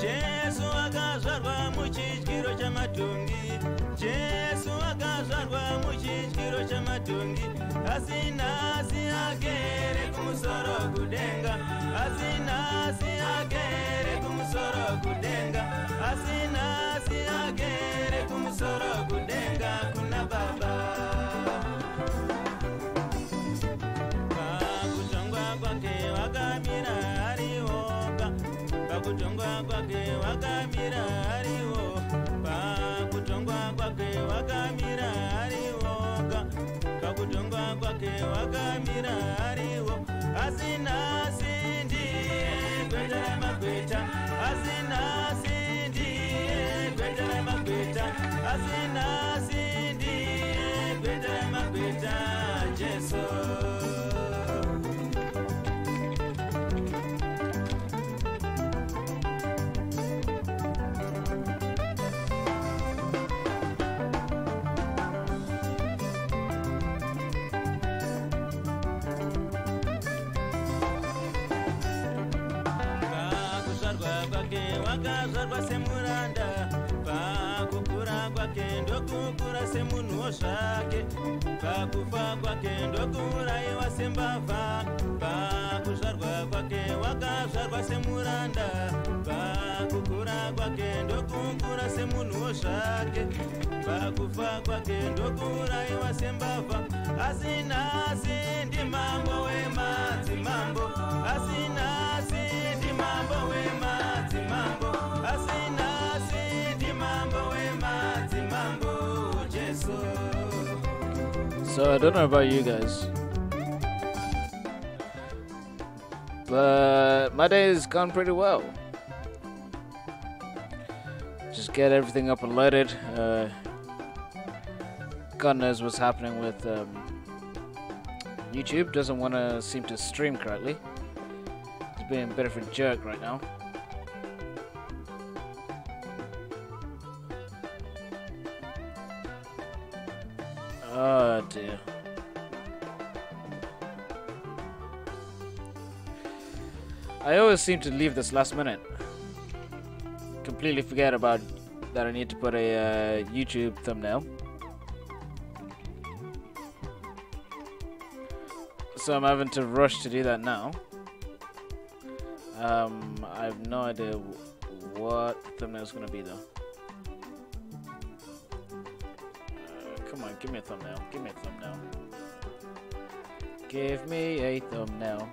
Jesu akazvarwa muchidyiro chamatongi. Jesu akazvarwa muchidyiro chamatongi. Asinasi agere kumusoro kudenga. Asinasi agere kumusoro kudenga. Asinasi agere kumusoro kudenga kuna Baba. Pakutongwa kwake wakamira ari oga. Pakutongwa kwake wakamira ari oga. Pakutongwa kwake wakamira ari oga. Pakutongwa kwake wakamira ari oga. Asinasi ndiye gweta ramagweta. Asinasi ndiye gweta ramagweta. Asinasi ndiye gweta ramagweta. Jesu. Wakazvarwa semuranda, pakukura kwake ndokukura semunhu zvake, pakufa kwake ndokurayiwa sembavha, pakuzvarwa kwake wakazvarwa semuranda, pakukura kwake ndokukura semunhu zvake, pakufa kwake ndokurayiwa sembavha. Asinasi ndimambo wemadzimambo, asinasi ndimambo wemadzimambo, asinasi ndimambo wemadzimambo. Jesu. So I don't know about you guys, but my day has gone pretty well. Just get everything up and loaded. God knows what's happening with YouTube. Doesn't want to seem to stream correctly. It's being a bit of a jerk right now. Oh dear. I always seem to leave this last minute. Completely forget about that I need to put a YouTube thumbnail. So I'm having to rush to do that now. I have no idea what the thumbnail is going to be though. Come on, give me a thumbnail. Give me a thumbnail. Give me a thumbnail.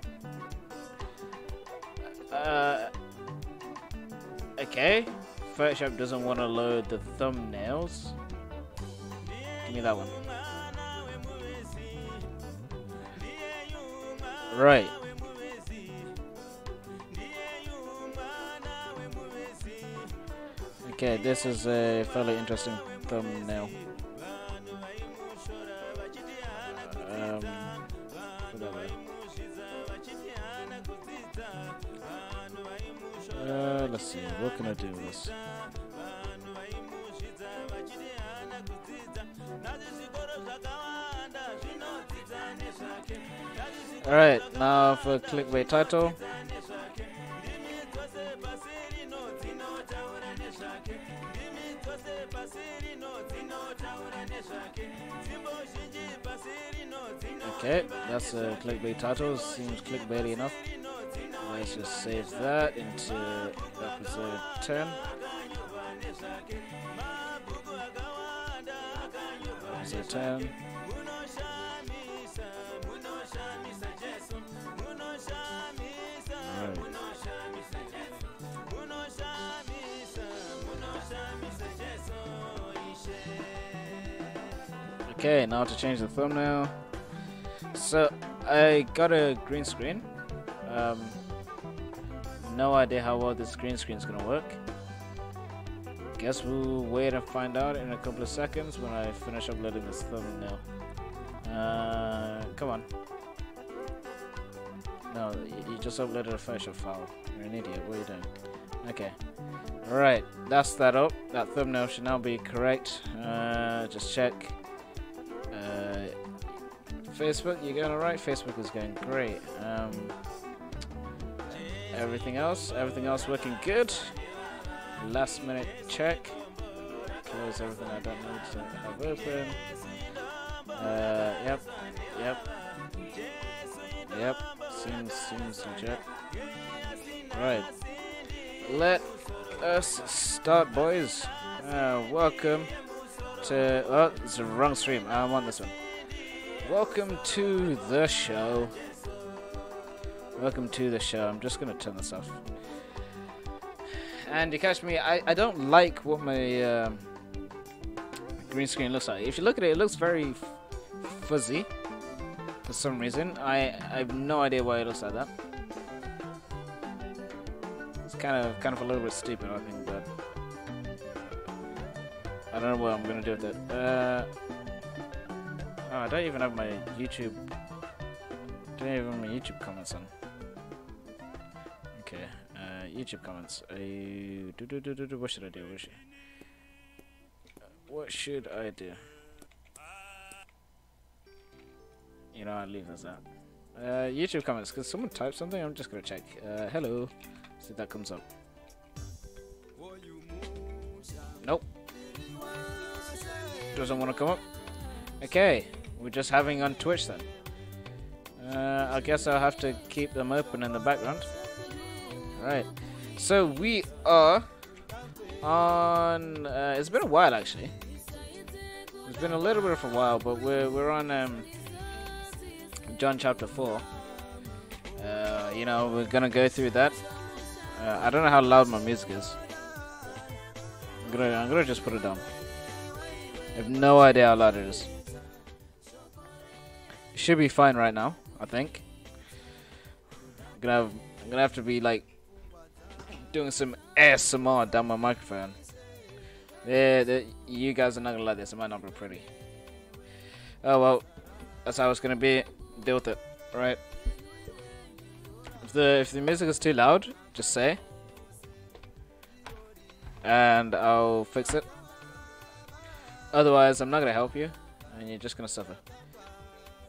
Okay. Photoshop doesn't want to load the thumbnails. Give me that one. Right. Okay, this is a fairly interesting thumbnail. Let's see, what can I do with this? Alright, now for clickbait title. Okay, that's a clickbait title. Seems clickbaity enough. Let's just save that into episode 10. Episode 10. Right. Okay, now to change the thumbnail. So I got a green screen. No idea how well this green screen is gonna work. Guess we'll wait and find out in a couple of seconds when I finish uploading this thumbnail. Come on. No, you just uploaded a Photoshop file. You're an idiot. What are you doing? Okay. Alright, that's that up. That thumbnail should now be correct. Just check. Facebook, you going alright? Facebook is going great. Everything else working good. last minute check. Close everything I don't need to have open. Yep. Seems legit. Right. Let us start, boys. Welcome to... Oh, it's the wrong stream. I want this one. Welcome to the show. Welcome to the show. I'm just going to turn this off. And you catch me, I don't like what my green screen looks like. If you look at it, it looks very fuzzy for some reason. I have no idea why it looks like that. It's kind of a little bit stupid, I think, but I don't know what I'm gonna do with it. Oh, I don't even have my YouTube. Don't even have my YouTube comments on. Okay, YouTube comments. What should I do? What should I do? You know, I'll leave this out. YouTube comments. Can someone type something? I'm just gonna check. Hello. See if that comes up. Nope. Doesn't want to come up. Okay, we're just having on Twitch then. I guess I'll have to keep them open in the background. Right. So we are on. It's been a while actually. It's been a little bit of a while, but we're on John chapter 4. You know, we're gonna go through that. I don't know how loud my music is. I'm gonna just put it down. I have no idea how loud it is. It should be fine right now, I think. I'm gonna have to be like doing some ASMR down my microphone. Yeah, you guys are not gonna like this. It might not be pretty. Oh well, that's how it's gonna be. Deal with it, right? If the music is too loud, just say, and I'll fix it. Otherwise, I'm not gonna help you, and you're just gonna suffer.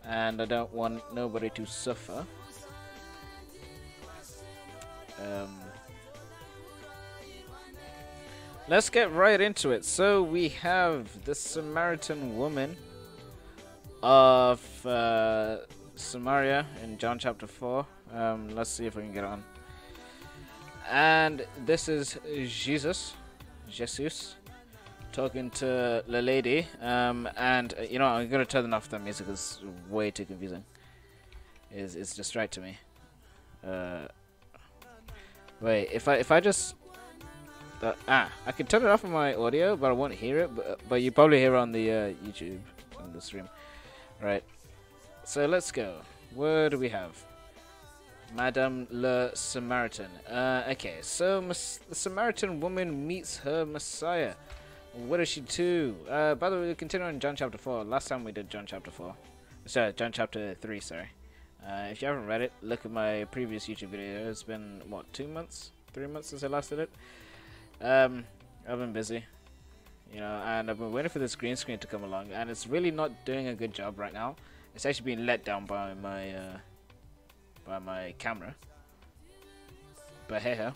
And I don't want nobody to suffer. Let's get right into it. So we have the Samaritan woman of Samaria in John chapter 4. Let's see if we can get on. And this is Jesus talking to the lady. And you know, I'm gonna turn off. The music is way too confusing. It's distracting me. Wait, if I just I can turn it off on my audio, but I won't hear it. But you probably hear it on the YouTube on the stream, right? So let's go. What do we have? Madame le Samaritan. Okay, so the Samaritan woman meets her Messiah. What does she do? By the way, we're continuing John chapter 4. Last time we did John chapter 4. Sorry, John chapter 3, sorry. If you haven't read it, look at my previous YouTube video. It's been, what, 2 months? 3 months since I last did it? I've been busy. You know, and I've been waiting for this green screen to come along. And it's really not doing a good job right now. It's actually being let down by my camera. But hey ho.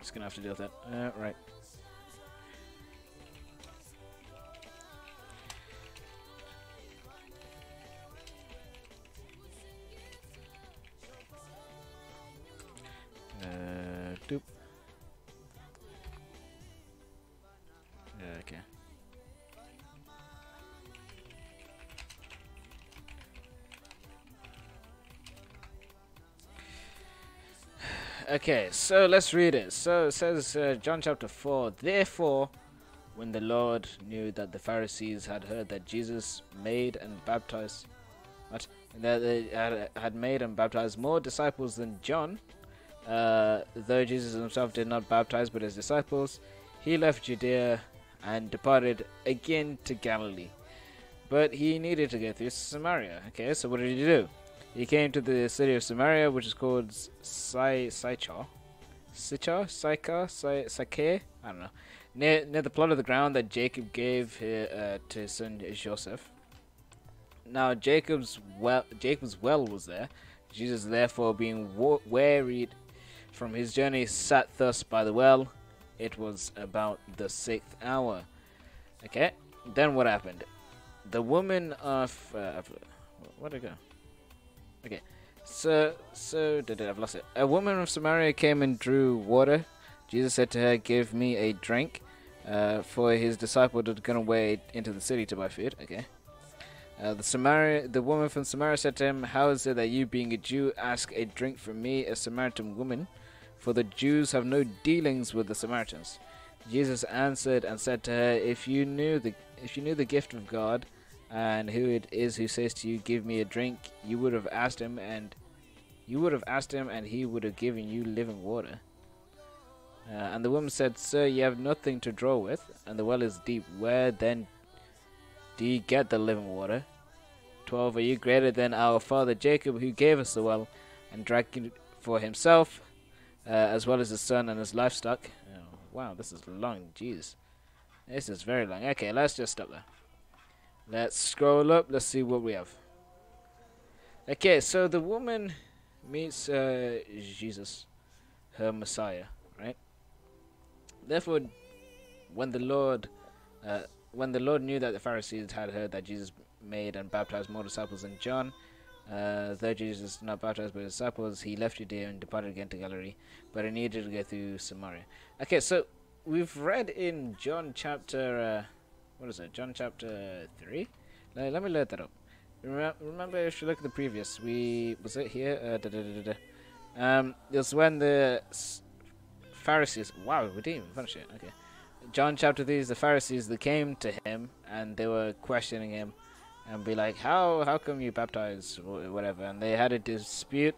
Just gonna have to deal with that. Right. Doop. Okay. Okay, so let's read it. So it says, John chapter 4, Therefore, when the Lord knew that the Pharisees had heard that Jesus made and baptized, that they had made and baptized more disciples than John, though Jesus himself did not baptize but his disciples, he left Judea and departed again to Galilee. But he needed to go through Samaria. Okay, so what did he do? He came to the city of Samaria, which is called Sychar. I don't know. Near the plot of the ground that Jacob gave to his son Joseph. Now Jacob's well was there, Jesus, therefore, being wearied from his journey, sat thus by the well. It was about the 6th hour. Okay, then what happened? The woman of where'd it go? Okay, so I've lost it. A woman of Samaria came and drew water. Jesus said to her, "Give me a drink," for his disciple had gone away into the city to buy food. Okay. The woman from Samaria said to him, "How is it that you, being a Jew, ask a drink from me, a Samaritan woman? For the Jews have no dealings with the Samaritans." Jesus answered and said to her, "If you knew the gift of God, and who it is who says to you, 'Give me a drink,' you would have asked him, and he would have given you living water." And the woman said, "Sir, you have nothing to draw with, and the well is deep. Where then do you get the living water? 12, are you greater than our father Jacob, who gave us the well and drank it for himself, as well as his son and his livestock?" Oh, wow, this is long. Jeez, this is very long. Okay, let's just stop there. Let's scroll up. Let's see what we have. Okay, so the woman meets Jesus, her Messiah, right? Therefore, when the Lord knew that the Pharisees had heard that Jesus made and baptized more disciples than John, though Jesus did not baptize by his disciples, he left Judea and departed again to Galilee, but he needed to go through Samaria. Okay, so we've read in John chapter, John chapter 3? Let me load that up. Remember, if you look at the previous, was it here? It was when the Pharisees, wow, we didn't even finish it, okay. John chapter 3 is the Pharisees that came to him, and they were questioning him, and be like, how come you baptize, or whatever, and they had a dispute,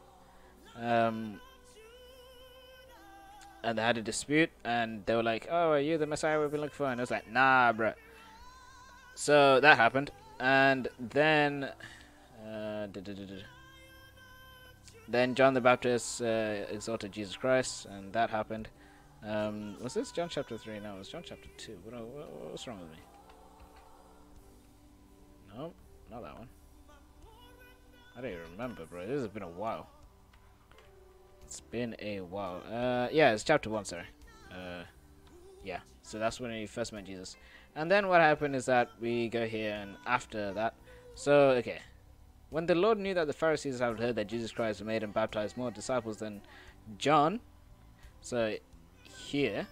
and they were like, "Oh, are you the Messiah we've been looking for?" And it was like, "Nah, bruh." So that happened, and then then John the Baptist exalted Jesus Christ, and that happened. Was this John chapter 3? No, it was John chapter 2. What's wrong with me? No, not that one. I don't even remember, bro. This has been a while. It's been a while. Yeah, it's chapter 1, sorry. Yeah, so that's when he first met Jesus. And then what happened is that we go here, and after that, so, okay. When the Lord knew that the Pharisees had heard that Jesus Christ made and baptized more disciples than John, so here,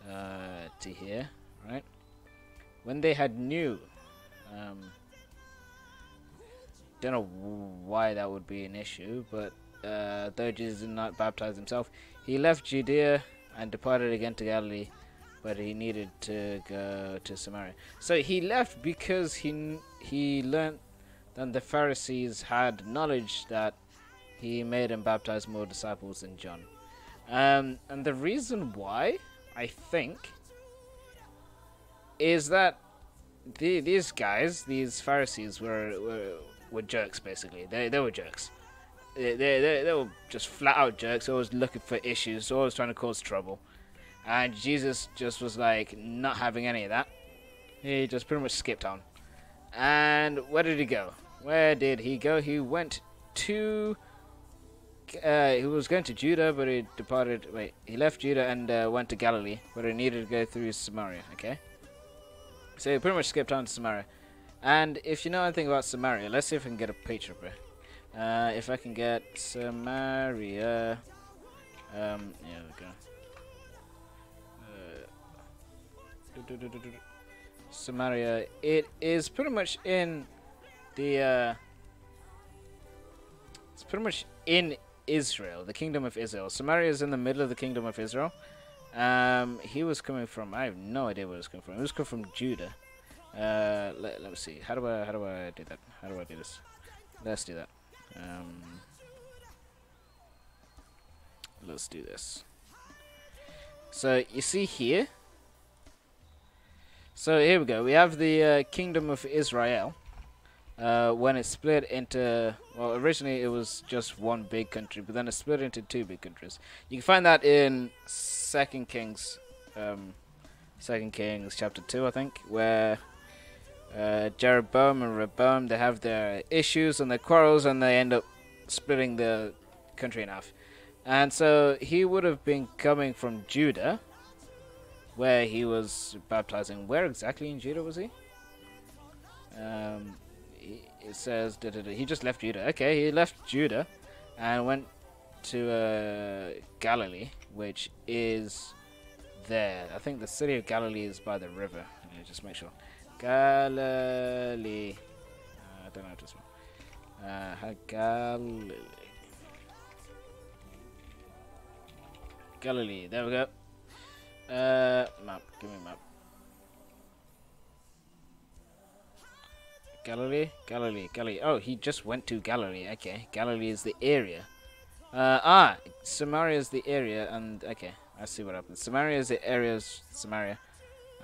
to here, right? When they had knew, don't know why that would be an issue, but though Jesus did not baptize himself, he left Judea and departed again to Galilee, but he needed to go to Samaria. So he left because he learned that the Pharisees had knowledge that he made and baptized more disciples than John. And the reason why, I think, is that these guys, these Pharisees, were jerks, basically. They were jerks. They were just flat out jerks, always looking for issues, always trying to cause trouble. And Jesus just was like not having any of that. He just pretty much skipped on. And where did he go? Where did he go? He went to... he was going to Judah, but he departed... Wait, he left Judah and went to Galilee, but he needed to go through Samaria, okay? So he pretty much skipped on to Samaria. And if you know anything about Samaria, let's see if I can get a picture of it. If I can get Samaria... yeah, there we go. Samaria. It is pretty much in the... it's pretty much in Israel, the kingdom of Israel. Samaria is in the middle of the kingdom of Israel. He was coming from... I have no idea where he was coming from. He was coming from Judah. Let me see. How do I do that? How do I do this? Let's do that. Let's do this. So you see here. So here we go. We have the kingdom of Israel. When it split into, well, originally it was just one big country, but then it split into two big countries. You can find that in 2 Kings chapter 2, I think, where Jeroboam and Rehoboam, they have their issues and their quarrels, and they end up splitting the country in half. And so he would have been coming from Judah, where he was baptizing. Where exactly in Judah was he? It says he just left Judah. Okay, he left Judah and went to Galilee, which is there. I think the city of Galilee is by the river. Let me just make sure. Galilee. I don't know this one. Galilee. Galilee. There we go. Map. Give me a map. Galilee. Oh, he just went to Galilee. Okay, Galilee is the area. Samaria is the area, and okay, I see what happened. Samaria is the area of Samaria,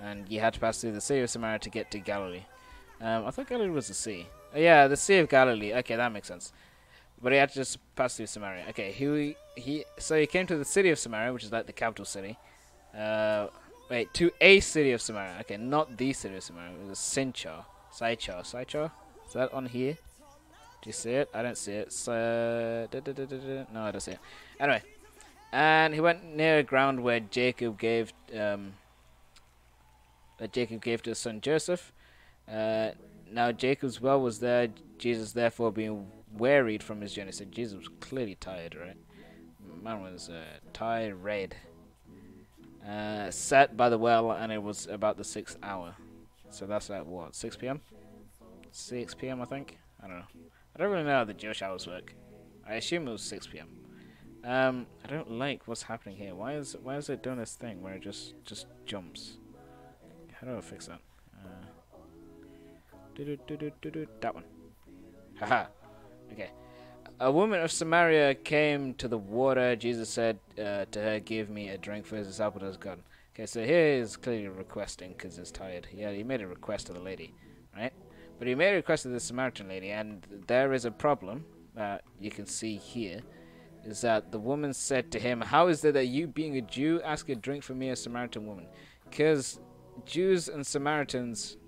and you had to pass through the sea of Samaria to get to Galilee. I thought Galilee was the sea. Oh, yeah, the Sea of Galilee. Okay, that makes sense. But he had to just pass through Samaria. Okay, so he came to the city of Samaria, which is like the capital city. Wait, to a city of Samaria. Okay, not the city of Samaria. It was Sychar. Is that on here? Do you see it? I don't see it. No, I don't see it. Anyway, and he went near a ground where Jacob gave to his son Joseph. Now Jacob's well was there. Jesus, therefore, being wearied from his journey. So Jesus was clearly tired, right? Man was tired. Sat by the well, and it was about the 6th hour. So that's at what, 6 p.m.? 6 p.m. I think. I don't know. I don't really know how the Jewish hours work. I assume it was 6 p.m. I don't like what's happening here. Why is it doing this thing where it just jumps? How do I fix that? That one. Haha. Okay. A woman of Samaria came to the water. Jesus said to her, "Give me a drink," for his disciple has gone. Okay, so here he's clearly requesting because he's tired. Yeah, he made a request to the lady, right? But he made a request to the Samaritan lady, and there is a problem that you can see here, is that the woman said to him, "How is it that you, being a Jew, ask a drink from me, a Samaritan woman?" Because Jews and Samaritans,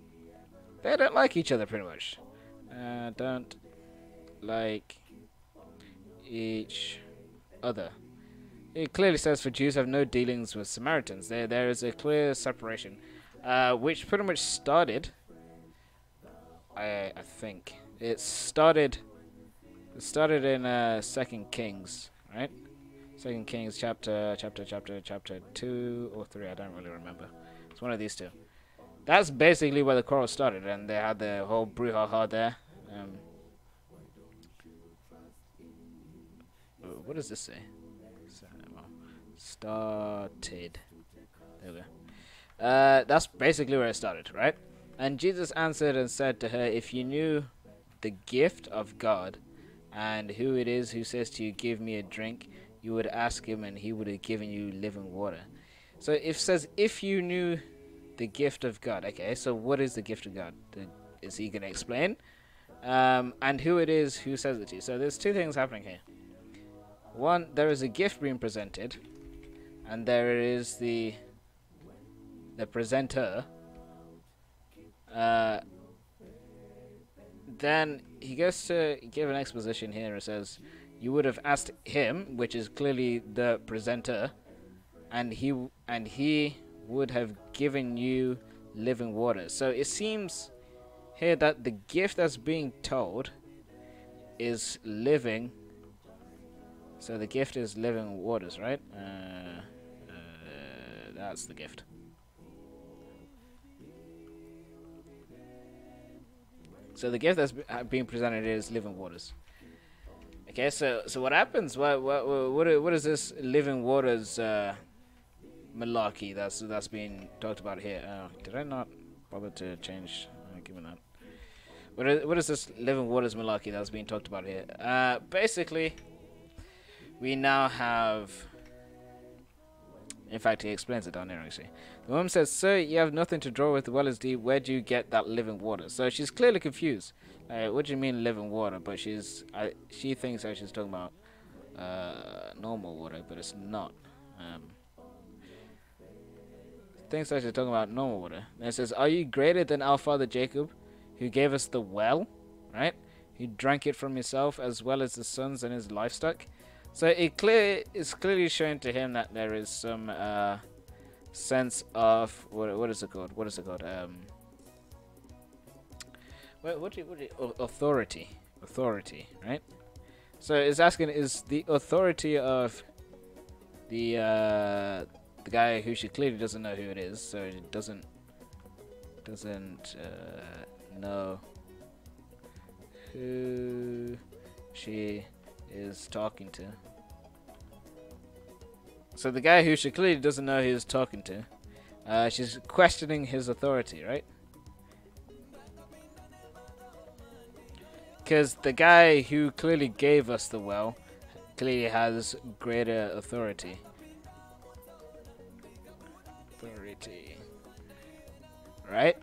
they don't like each other pretty much. Don't like each other. It clearly says for Jews have no dealings with Samaritans. There is a clear separation, which pretty much started. I think it started in 2 Kings, right? 2 Kings chapter 2 or 3. I don't really remember. It's one of these two. That's basically where the quarrel started, and they had the whole brouhaha there. What does this say? Started. There we go. That's basically where it started, right? And Jesus answered and said to her, "If you knew the gift of God and who it is who says to you, 'Give me a drink,' you would ask him and he would have given you living water." So it says, if you knew the gift of God. Okay, so what is the gift of God? Is he going to explain? And who it is who says it to you. So there's two things happening here. One, there is a gift being presented, and there is the presenter. Then he goes to give an exposition here. It says, you would have asked him, which is clearly the presenter, and he would have given you living water. So it seems here that the gift that's being told is living. So the gift is living waters, right? That's the gift. So the gift that's being presented is living waters. Okay, so what happens? What is this living waters malarkey that's being talked about here? Did I not bother to change? Give me that. What is this living waters malarkey that's being talked about here? Basically, we now have. In fact, he explains it down there, actually. The woman says, "Sir, you have nothing to draw with, the well is deep. Where do you get that living water?" So she's clearly confused. What do you mean living water? But she thinks that she's talking about normal water, but it's not. Thinks that she's talking about normal water. And it says, "Are you greater than our father Jacob, who gave us the well?" Right? He drank it from himself as well as his sons and his livestock. So it's clearly showing to him that there is some sense of what is it called? What is it called? Authority. Authority, right? So it's asking, is the authority of the guy who she clearly doesn't know who it is, so it doesn't know who she is talking to. So the guy who she clearly doesn't know who he's talking to, she's questioning his authority, right? Because the guy who clearly gave us the well clearly has greater authority. Right?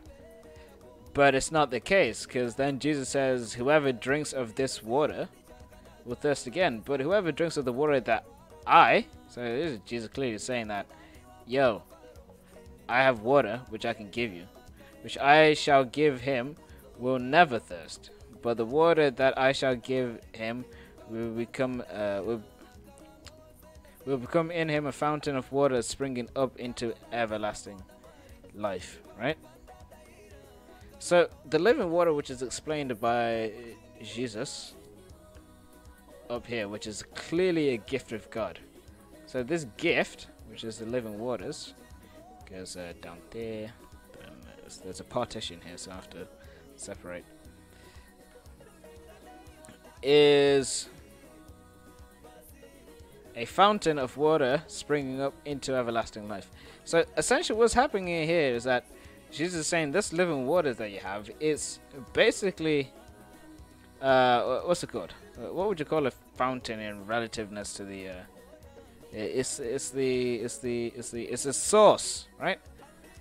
But it's not the case, because then Jesus says, whoever drinks of this water will thirst again. But whoever drinks of the water that so this is Jesus clearly saying that, yo, I have water which I can give you, which I shall give him, will never thirst. But the water that I shall give him will become in him a fountain of water springing up into everlasting life, right? So the living water, which is explained by Jesus up here, which is clearly a gift of God. So this gift, which is the living waters, goes down there. There's a partition here, so I have to separate. Is a fountain of water springing up into everlasting life. So essentially what's happening here is that Jesus is saying this living water that you have is basically what's it called? What would you call a fountain in relativeness to the it's a source, right?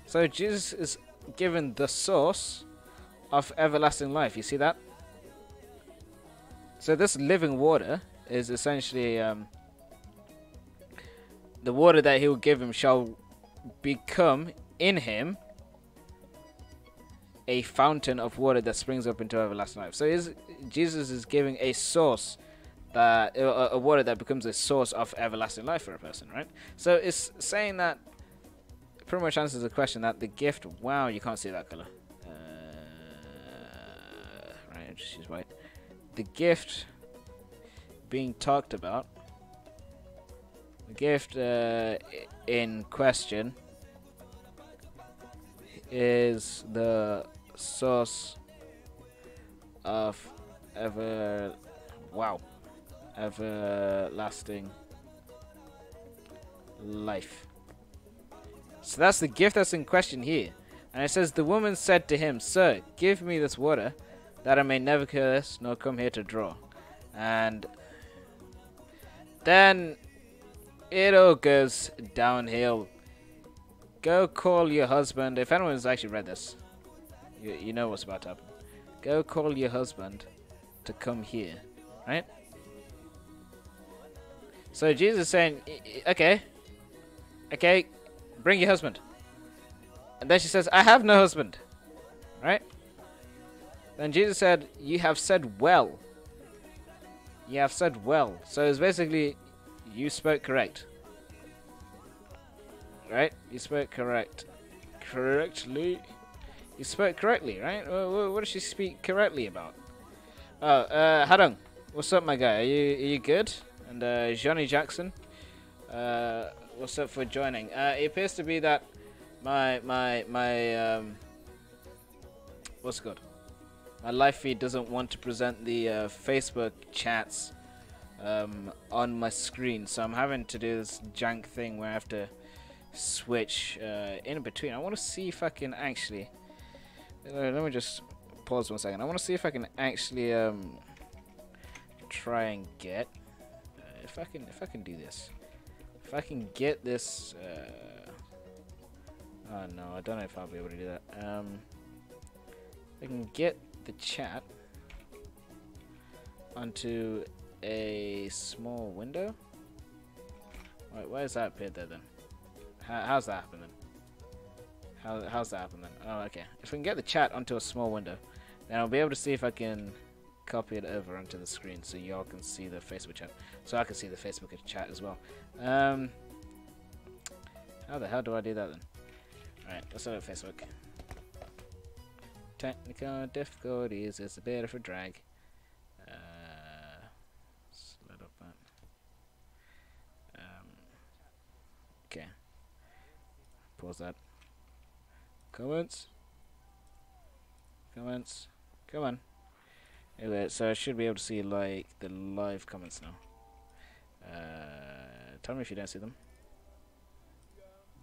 So Jesus is given the source of everlasting life. You see that? So this living water is essentially the water that he will give him shall become in him a fountain of water that springs up into everlasting life. So Jesus is giving a source, that a water that becomes a source of everlasting life for a person, right? So it's saying that pretty much answers the question that the gift. Wow, you can't see that color. Right, she's white. The gift being talked about, the gift in question is the source of everlasting life. So that's the gift that's in question here. And it says, the woman said to him, Sir, give me this water, that I may never curse, nor come here to draw. And then it all goes downhill. Go call your husband. If anyone's actually read this, you know what's about to happen. Go call your husband to come here, right? So Jesus is saying, okay, bring your husband. And then she says, I have no husband, right? Then Jesus said, you have said well. You have said well. So it's basically, you spoke correct. Right? You spoke correctly. You spoke correctly, right? What does she speak correctly about? Oh, Hadong, what's up, my guy? Are you good? And Johnny Jackson, what's up for joining? It appears to be that my what's it called? My live feed doesn't want to present the Facebook chats on my screen, so I'm having to do this jank thing where I have to switch in between. I want to see if I can actually let me just pause 1 second. I want to see if I can actually try and get if I can do this, if I can get this oh no, I don't know if I'll be able to do that. I can get the chat onto a small window. Wait, why is that appeared there then? How's that happen then? How's that happen then? Oh, okay. If we can get the chat onto a small window, then I'll be able to see if I can copy it over onto the screen so y'all can see the Facebook chat. So I can see the Facebook chat as well. How the hell do I do that then? Alright, let's load up Facebook. Technical difficulties is a bit of a drag. Let's load up that. Okay. Pause that. Comments. Comments. Come on. Anyway, so I should be able to see like the live comments now. Tell me if you don't see them.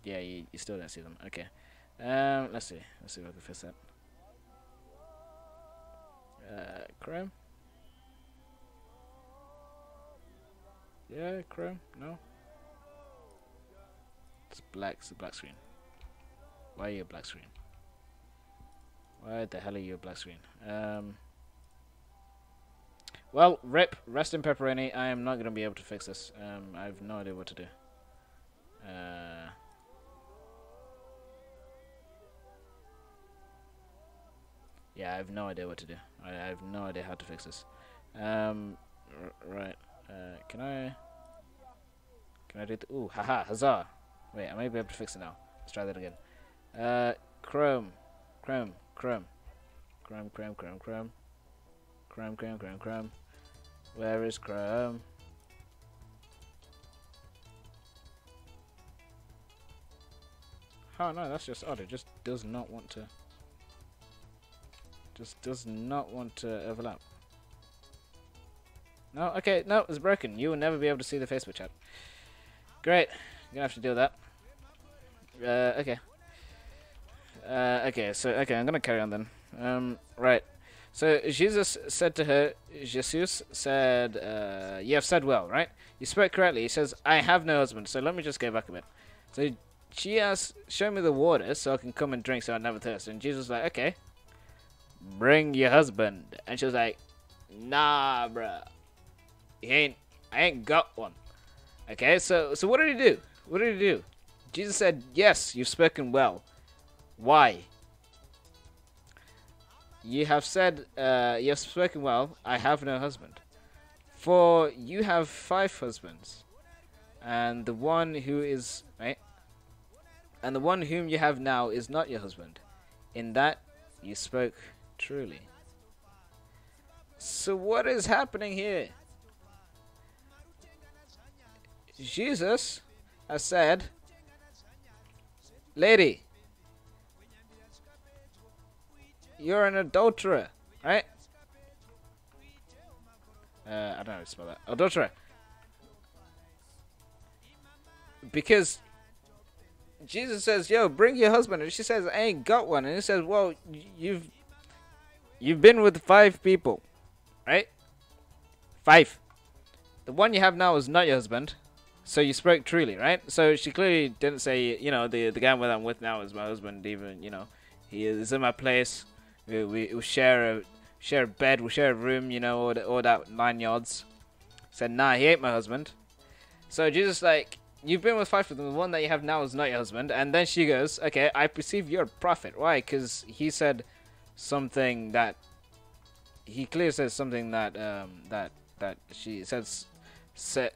Yeah, you still don't see them. Okay. Let's see. Let's see if I can fix that. Chrome. Yeah, Chrome. No. It's black. It's a black screen. Why are you a black screen? Why the hell are you a black screen? Well, rip. Rest in pepperoni. I am not going to be able to fix this. I have no idea what to do. Yeah, I have no idea what to do. I have no idea how to fix this. Right. Can I do the... Ooh, haha, huzzah. Wait, I may be able to fix it now. Let's try that again. Chrome. Where is Chrome? Oh no, that's just odd. It just does not want to. Just does not want to overlap. No, okay, no, it's broken. You will never be able to see the Facebook chat. Great, you're gonna have to deal with that. Okay. Okay, I'm gonna carry on then. Right. So Jesus said to her, Jesus said, you have said well, right? You spoke correctly. He says, I have no husband. So let me just go back a bit. So she asked, show me the water so I can come and drink so I never thirst. And Jesus was like, okay, bring your husband. And she was like, nah, bruh. I ain't got one. Okay, so what did he do? What did he do? Jesus said, yes, you've spoken well. Why? You have said, you have spoken well, I have no husband. For you have 5 husbands, and the one who is, right? And the one whom you have now is not your husband. In that you spoke truly. So what is happening here? Jesus has said, lady, you're an adulterer, right? I don't know how to spell that. Adulterer. Because Jesus says, yo, bring your husband. And she says, I ain't got one. And he says, well, you've been with 5 people, right? 5. The one you have now is not your husband. So you spoke truly, right? So she clearly didn't say, you know, the guy I'm with now is my husband. Even, you know, he is in my place. We share a bed, we share a room, you know, all that 9 yards. Said, nah, he ain't my husband. So Jesus like, you've been with 5 of them. The one that you have now is not your husband. And then she goes, okay, I perceive you're a prophet. Why? Because he said something that he clearly says something that that she says said.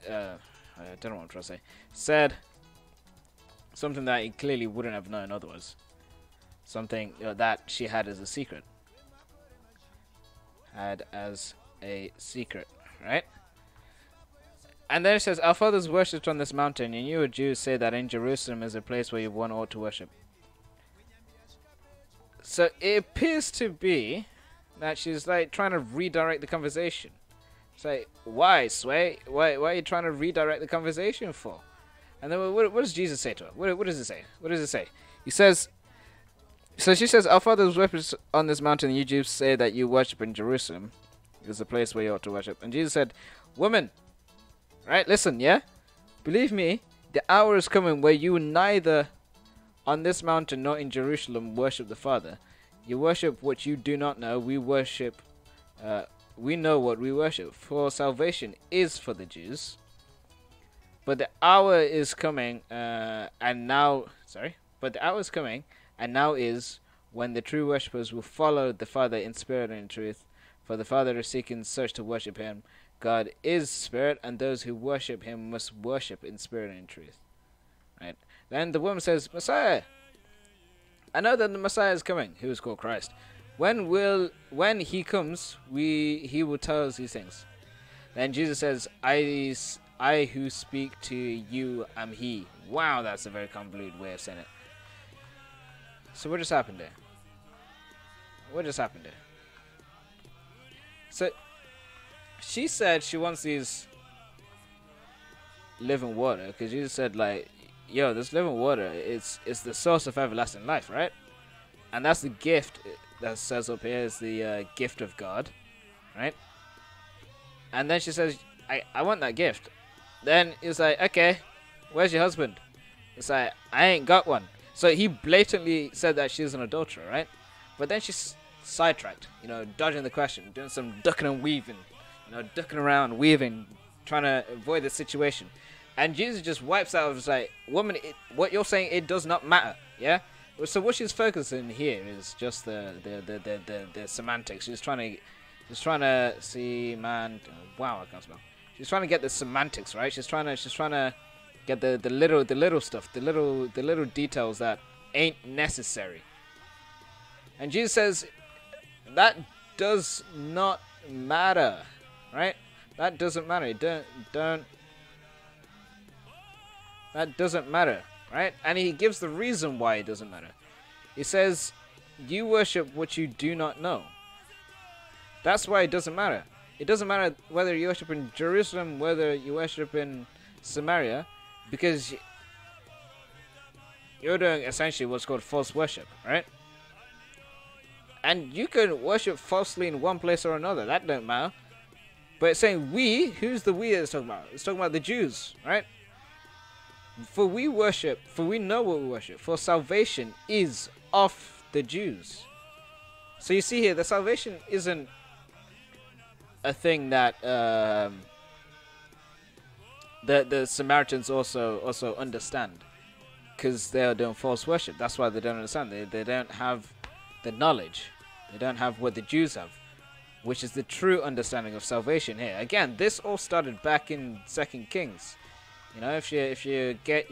I don't know what I'm trying to say. Said something that he clearly wouldn't have known otherwise. Something that she had as a secret. Had as a secret, right? And then it says, our fathers worshipped on this mountain, and you Jews say that in Jerusalem is a place where one ought to worship. So it appears to be that she's like trying to redirect the conversation. It's like, why, Sway? Why are you trying to redirect the conversation for? And then what does Jesus say to her? What does it say? What does it say? He says, so she says, our fathers worshipped on this mountain, and you Jews say that you worship in Jerusalem. It's a place where you ought to worship. And Jesus said, woman, right, listen, yeah? Believe me, the hour is coming where you neither on this mountain nor in Jerusalem worship the Father. You worship what you do not know. We worship, we know what we worship. For salvation is for the Jews. But the hour is coming, but the hour is coming, and now is when the true worshippers will follow the Father in spirit and in truth. For the Father is seeking such to worship him. God is spirit, and those who worship him must worship in spirit and in truth. Right? Then the woman says, Messiah, I know that the Messiah is coming, who is called Christ. When he comes, he will tell us these things. Then Jesus says, I who speak to you am he. Wow, that's a very convoluted way of saying it. So what just happened there? What just happened there? So she said she wants these living water, because Jesus said, like, yo, this living water, it's the source of everlasting life, right? And that's the gift that says up here is the gift of God, right? And then she says, I want that gift. Then it's like, okay, where's your husband? It's like, I ain't got one. So he blatantly said that she's an adulterer, right? But then she's sidetracked, dodging the question, doing some ducking and weaving, ducking around, weaving, trying to avoid the situation. And Jesus just wipes out, was like, woman, what you're saying, it does not matter, yeah? So what she's focusing here is just the semantics. She's trying to see, man. Wow, I can't smell. She's trying to get the semantics, right? She's trying to get the little stuff, the little details that ain't necessary. And Jesus says that does not matter, right? That doesn't matter. Don't. That doesn't matter, right? And he gives the reason why it doesn't matter. He says, you worship what you do not know. That's why it doesn't matter. It doesn't matter whether you worship in Jerusalem, whether you worship in Samaria, because you're doing essentially what's called false worship, right? And you can worship falsely in one place or another. That don't matter. But it's saying we, who's the we it's talking about? It's talking about the Jews, right? For we worship, for we know what we worship, for salvation is of the Jews. So you see here, the salvation isn't a thing that the Samaritans also understand, because they are doing false worship. That's why they don't understand. They don't have the knowledge. They don't have what the Jews have, which is the true understanding of salvation here. Again, this all started back in 2 Kings. If you get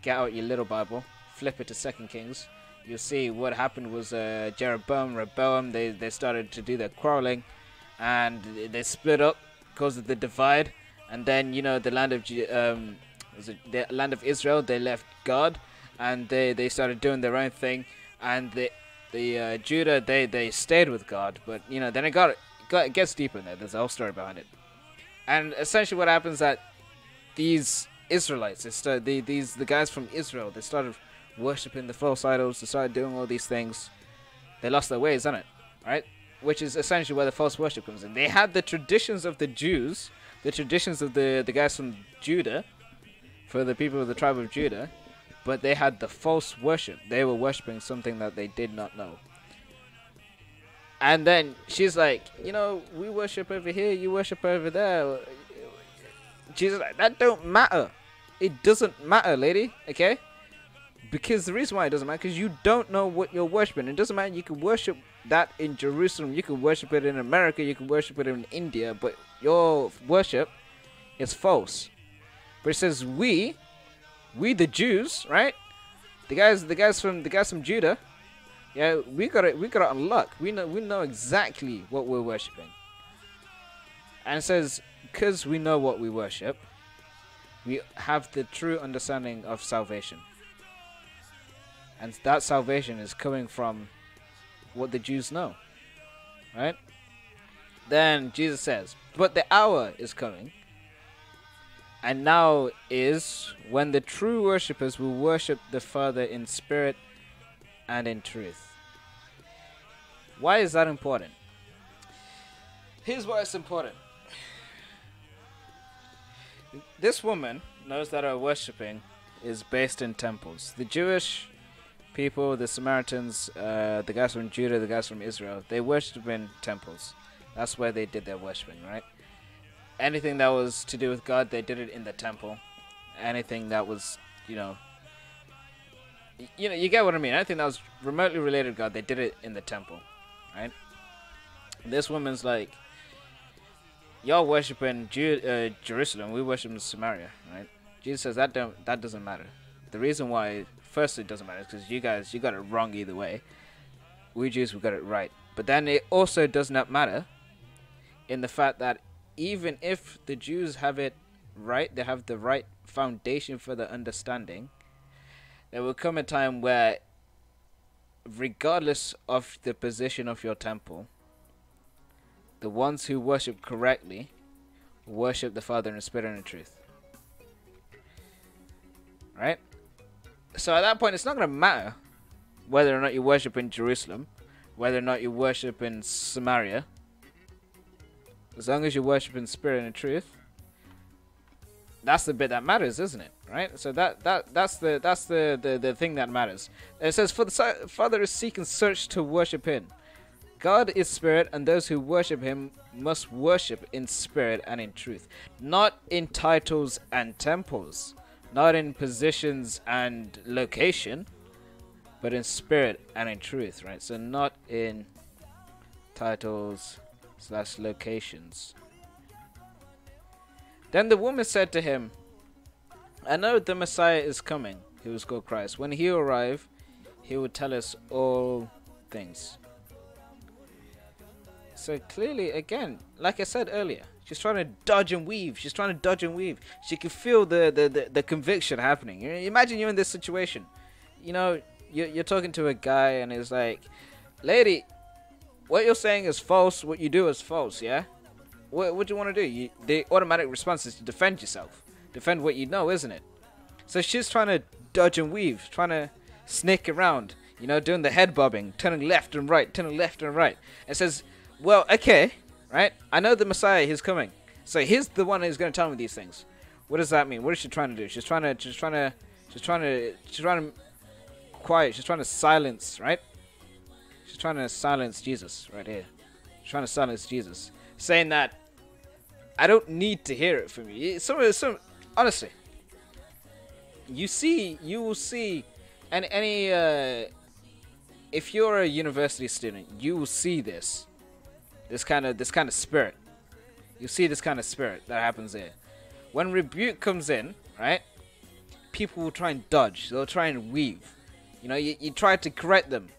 out your little Bible, flip it to 2 Kings, you'll see what happened was Jeroboam, Rehoboam, they started to do their quarreling, and they split up because of the divide. And then the land of the land of Israel, they left God, and they started doing their own thing. And the Judah, they stayed with God, but then it gets deeper in there. There's a whole story behind it. And essentially, what happens that these Israelites, the guys from Israel, they started worshipping the false idols. They started doing all these things. They lost their ways, isn't it? Right? Which is essentially where the false worship comes in. They had the traditions of the Jews, the traditions of the guys from Judah, for the people of the tribe of Judah, but they had the false worship. They were worshipping something that they did not know. And then she's like, we worship over here, you worship over there. Jesus, that don't matter. It doesn't matter, lady, okay? Because the reason why it doesn't matter, because you don't know what you're worshiping. It doesn't matter, you can worship that in Jerusalem, you can worship it in America, you can worship it in India, but your worship is false. But it says we the Jews, right? The guys from Judah, yeah, we got to unlock. We know exactly what we're worshiping. And it says, because we know what we worship, we have the true understanding of salvation. And that salvation is coming from what the Jews know. Right? Then Jesus says, but the hour is coming, and now is when the true worshippers will worship the Father in spirit and in truth. Why is that important? Here's why it's important. This woman knows that her worshipping is based in temples. The Jewish people, the Samaritans, the guys from Judah, the guys from Israel, they worship in temples. That's where they did their worshipping, right? Anything that was to do with God, they did it in the temple. Anything that was, you get what I mean. Anything that was remotely related to God, they did it in the temple, right? This woman's like, y'all worshiping Jerusalem, we worship in Samaria, right? Jesus says that doesn't matter. The reason why, first, it doesn't matter is because you got it wrong either way. We Jews, we got it right. But then it also does not matter in the fact that even if the Jews have it right, they have the right foundation for the understanding, there will come a time where, regardless of the position of your temple, the ones who worship correctly worship the Father in spirit and in truth. Right? So at that point, it's not going to matter whether or not you worship in Jerusalem, whether or not you worship in Samaria. As long as you worship in spirit and in truth, that's the bit that matters, isn't it? Right? So that's the thing that matters. It says, "For the Father is seek and search to worship Him. God is spirit, and those who worship Him must worship in spirit and in truth." Not in titles and temples, not in positions and location, but in spirit and in truth, right? So not in titles / locations. Then the woman said to him, "I know the Messiah is coming, who is called Christ. When He arrive, He will tell us all things." So clearly, again, like I said earlier, she's trying to dodge and weave. She can feel the conviction happening. Imagine you're in this situation. You're talking to a guy and it's like, "Lady, what you're saying is false. What you do is false, yeah? What do you want to do?" The automatic response is to defend yourself. Defend what you know, isn't it? So she's trying to dodge and weave, trying to snake around, doing the head bobbing, turning left and right. It says, "Well, okay, right? I know the Messiah is coming. So he's the one who's going to tell me these things." What does that mean? What is she trying to do? She's trying to quiet. She's trying to silence, right? She's trying to silence Jesus right here. She's trying to silence Jesus, saying that I don't need to hear it from you. Honestly, you will see, and if you're a university student, you will see this kind of spirit. You see this kind of spirit that happens there. When rebuke comes in, right? People will try and dodge. They'll try and weave. You try to correct them.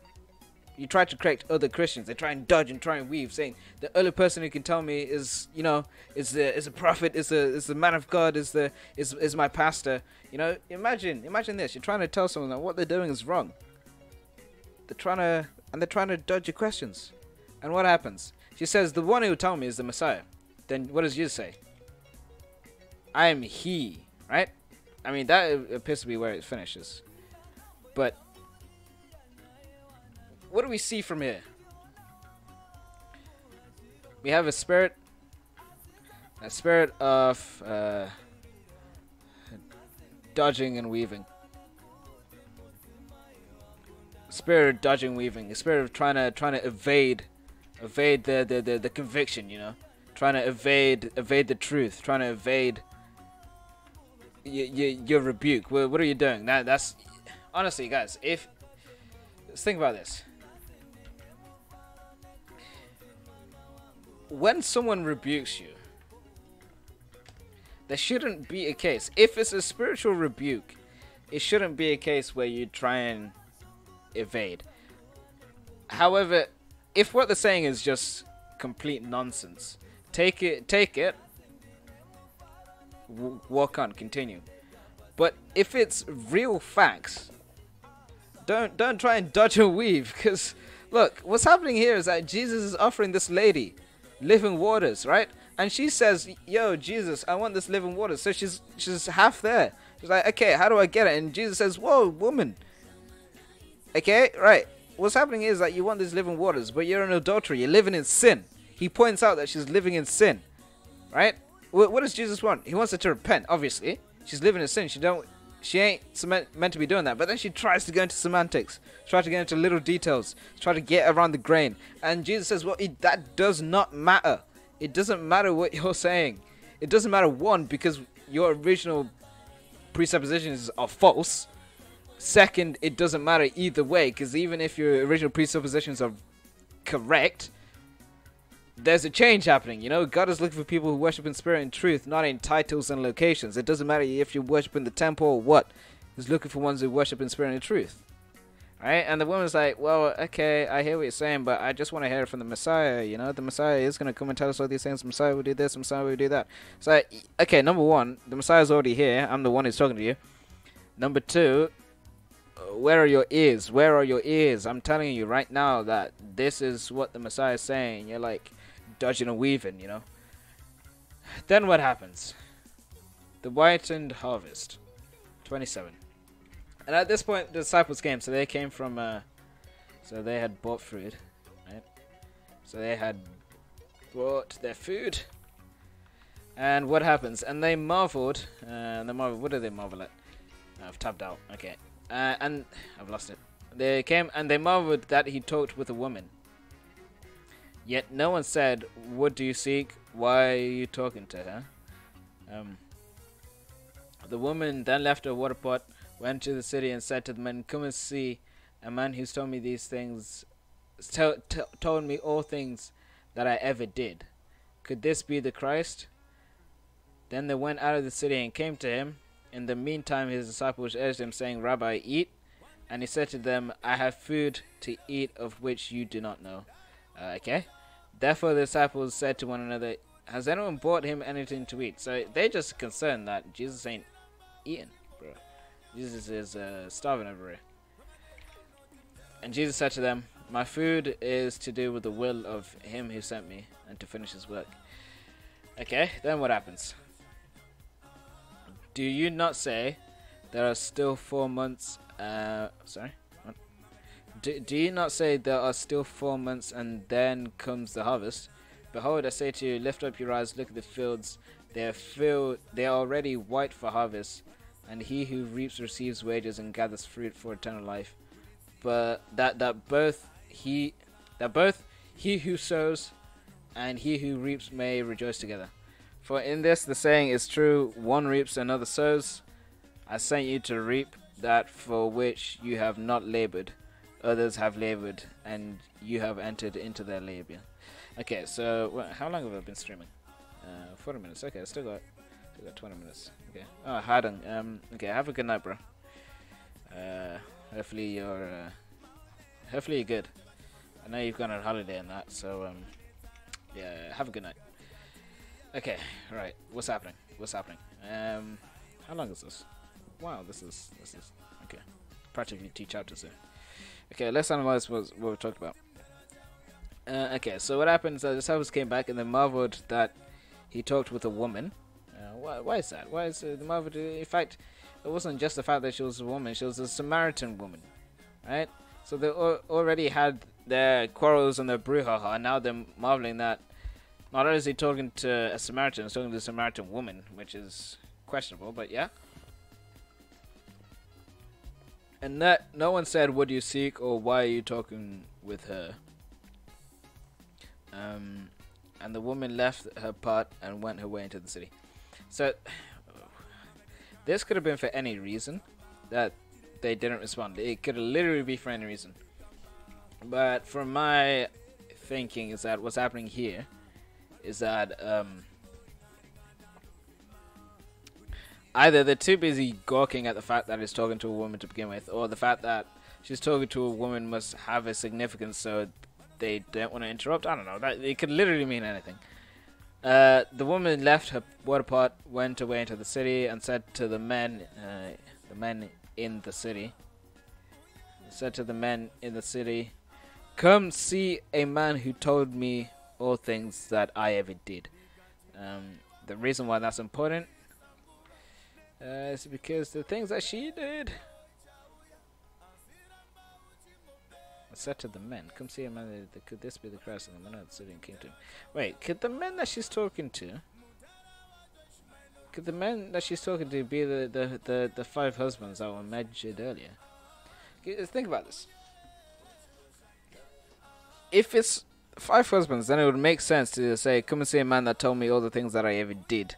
You try to correct other Christians. They try and dodge and try and weave, saying the only person who can tell me is a prophet, is the man of God, is my pastor. Imagine this. You're trying to tell someone that what they're doing is wrong. They're trying to dodge your questions. And what happens? She says, "The one who will tell me is the Messiah." Then what does Jesus say? "I am He," right? I mean, that appears to be where it finishes. But what do we see from here? We have a spirit of dodging and weaving. A spirit of dodging and weaving. A spirit of trying to evade the conviction, trying to evade the truth, trying to evade your rebuke. What are you doing? That's honestly, guys. Let's think about this. When someone rebukes you, there shouldn't be a case. If it's a spiritual rebuke, it shouldn't be a case where you try and evade. However, if what they're saying is just complete nonsense, take it, walk on, continue. But if it's real facts, don't try and dodge and weave, because look, what's happening here is that Jesus is offering this lady living waters, right? And she says, "Yo, Jesus, I want this living water." So she's half there. She's like, "Okay, how do I get it?" And Jesus says, "Whoa, woman. Okay, right. What's happening is that you want these living waters, but you're an adulterer. You're living in sin." He points out that she's living in sin, right? What does Jesus want? He wants her to repent, obviously. She's living in sin. She ain't meant to be doing that. But then she tries to go into semantics, try to get into little details, try to get around the grain. And Jesus says, "Well, that does not matter. It doesn't matter what you're saying. It doesn't matter, one, because your original presuppositions are false. Second, it doesn't matter either way, because even if your original presuppositions are correct, there's a change happening. You know, God is looking for people who worship in spirit and truth, not in titles and locations. It doesn't matter if you worship in the temple or what. He's looking for ones who worship in spirit and truth. Right? And the woman's like, well, okay, I hear what you're saying, but I just want to hear it from the Messiah. You know, the Messiah is going to come and tell us all these things. The Messiah will do this, the Messiah will do that. So, okay, number one, the Messiah's already here. I'm the one who's talking to you. Number two, where are your ears? Where are your ears? I'm telling you right now that this is what the Messiah is saying. You're like dodging and weaving, you know. Then what happens? The whitened harvest. 27. And at this point, the disciples came. So they came from, so they had bought food, right? So they had bought their food. And what happens? And they marveled. What did they marvel at? I've tapped out. Okay. And I've lost it. They came and they marveled that he talked with a woman. Yet no one said, "What do you seek? Why are you talking to her?" The woman then left her water pot, went to the city, and said to the men, "Come and see a man who's told me these things, told me all things that I ever did. Could this be the Christ?" Then they went out of the city and came to him. In the meantime, his disciples urged him, saying, "Rabbi, eat." And he said to them, "I have food to eat of which you do not know." Okay. Therefore the disciples said to one another, "Has anyone brought him anything to eat?" So they're just concerned that Jesus ain't eating, bro. Jesus is starving over here. And Jesus said to them, "My food is to do with the will of him who sent me and to finish his work." Okay, then what happens? Do you not say there are still 4 months? Sorry? What? Do you not say there are still 4 months and then comes the harvest? Behold, I say to you, lift up your eyes, look at the fields. They are already white for harvest, and he who reaps receives wages and gathers fruit for eternal life. But that both he who sows and he who reaps may rejoice together. For in this the saying is true, one reaps, another sows. I sent you to reap that for which you have not labored. Others have labored, and you have entered into their labor. Okay, so how long have I been streaming? 40 minutes. Okay, I still got 20 minutes. Okay. Oh, Harden. Okay, have a good night, bro. Hopefully you're good. I know you've gone on holiday and that, so yeah, have a good night. Okay, right. What's happening? How long is this? Wow, this is okay. Practically 2 chapters there. Okay, let's analyze what we talked about. Okay, so what happens? The disciples came back and they marveled that he talked with a woman. Why is that? Why is the marveled? In fact, it wasn't just the fact that she was a woman; she was a Samaritan woman, right? So they already had their quarrels and their brouhaha, and now they're marveling that not only is he talking to a Samaritan, he's talking to a Samaritan woman, which is questionable, but yeah. And that no one said, "What do you seek?" or "Why are you talking with her?" And the woman left her pot and went her way into the city. So this could have been for any reason that they didn't respond. It could literally be for any reason. But from my thinking is that what's happening here is that either they're too busy gawking at the fact that he's talking to a woman to begin with, or the fact that she's talking to a woman must have a significance, so they don't want to interrupt. I don't know. It could literally mean anything. The woman left her water pot, went away into the city, and said to the men in the city, "Come see a man who told me all things that I ever did." The reason why that's important is because the things that she did. I said to the men, "Come see a man. Could this be the Christ?" And the men of the city and came to him. Wait, could the men that she's talking to? Could the men that she's talking to be the 5 husbands that were mentioned earlier? Think about this. If it's 5 husbands, then it would make sense to say, "Come and see a man that told me all the things that I ever did,"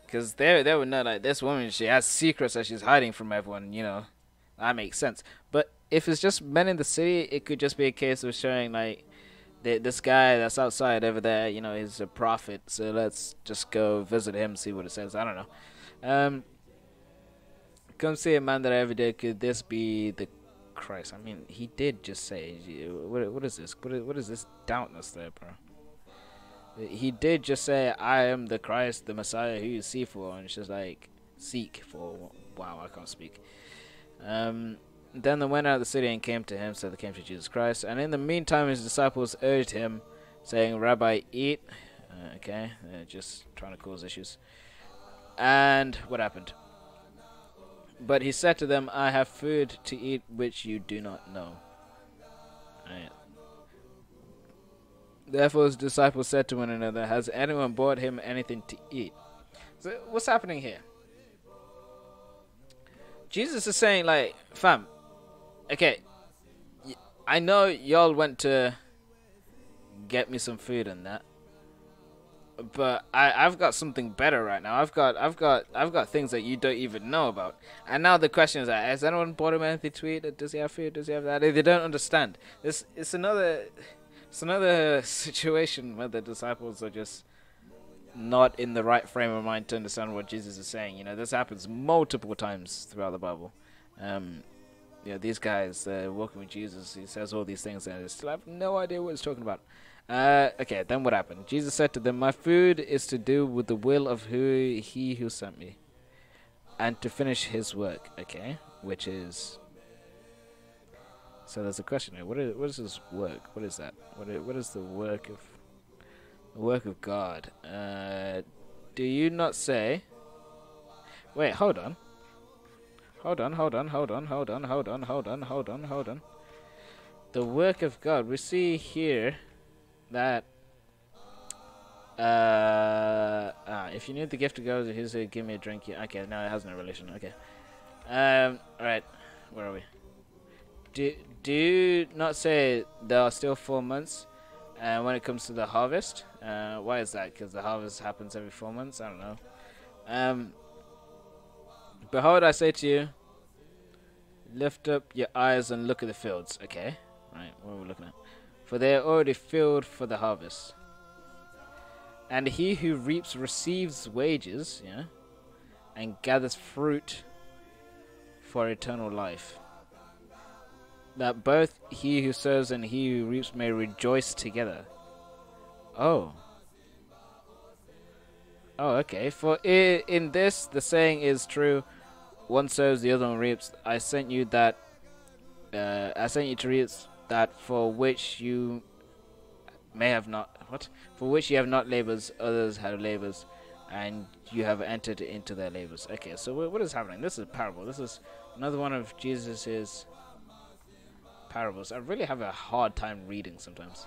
because they would know, like, this woman, she has secrets that she's hiding from everyone. You know, that makes sense. But if it's just men in the city, it could just be a case of showing, like, this guy that's outside over there, you know, he's a prophet. So let's just go visit him, see what it says. I don't know. Come see a man that I ever did. Could this be the Christ? I mean, he did just say. What is this? What is this doubtness there, bro? He did just say, I am the Christ, the Messiah who you seek for. And it's just like, seek for. Wow, I can't speak. Then they went out of the city and came to him. So they came to Jesus Christ. And in the meantime, his disciples urged him, saying, Rabbi, eat. Okay, just trying to cause issues. And what happened? But he said to them, I have food to eat which you do not know. Right. Therefore his disciples said to one another, has anyone brought him anything to eat? So what's happening here? Jesus is saying, like, fam, okay, I know y'all went to get me some food and that, but I've got something better right now. I've got things that you don't even know about. And now the question is, has anyone bought him anything to eat? Does he have food? Does he have that? They don't understand. It's another situation where the disciples are just not in the right frame of mind to understand what Jesus is saying. You know, this happens multiple times throughout the Bible. These guys walking with Jesus, he says all these things and they still have no idea what he's talking about. Okay, then what happened? Jesus said to them, my food is to do with the will of he who sent me, and to finish his work. Okay, which is... So there's a question here. What is his work? What is that? What is the work of God? Do you not say... Wait, hold on. Hold on. The work of God. We see here that if you need the gift of God, he said, give me a drink. Okay, no, it has no relation. Okay. Alright. Where are we? Do you not say there are still 4 months when it comes to the harvest? Why is that? Because the harvest happens every 4 months? I don't know. Behold, I say to you, lift up your eyes and look at the fields. Okay. Right, what are we looking at? For they are already filled for the harvest. And he who reaps receives wages, and gathers fruit for eternal life, that both he who sows and he who reaps may rejoice together. Oh, okay. For in this the saying is true: one sows, the other one reaps. I sent you to reap that for which you may have not for which you have not labors, others have labors, and you have entered into their labors. Okay, so what is happening? This is a parable. This is another one of Jesus's parables. I really have a hard time reading sometimes.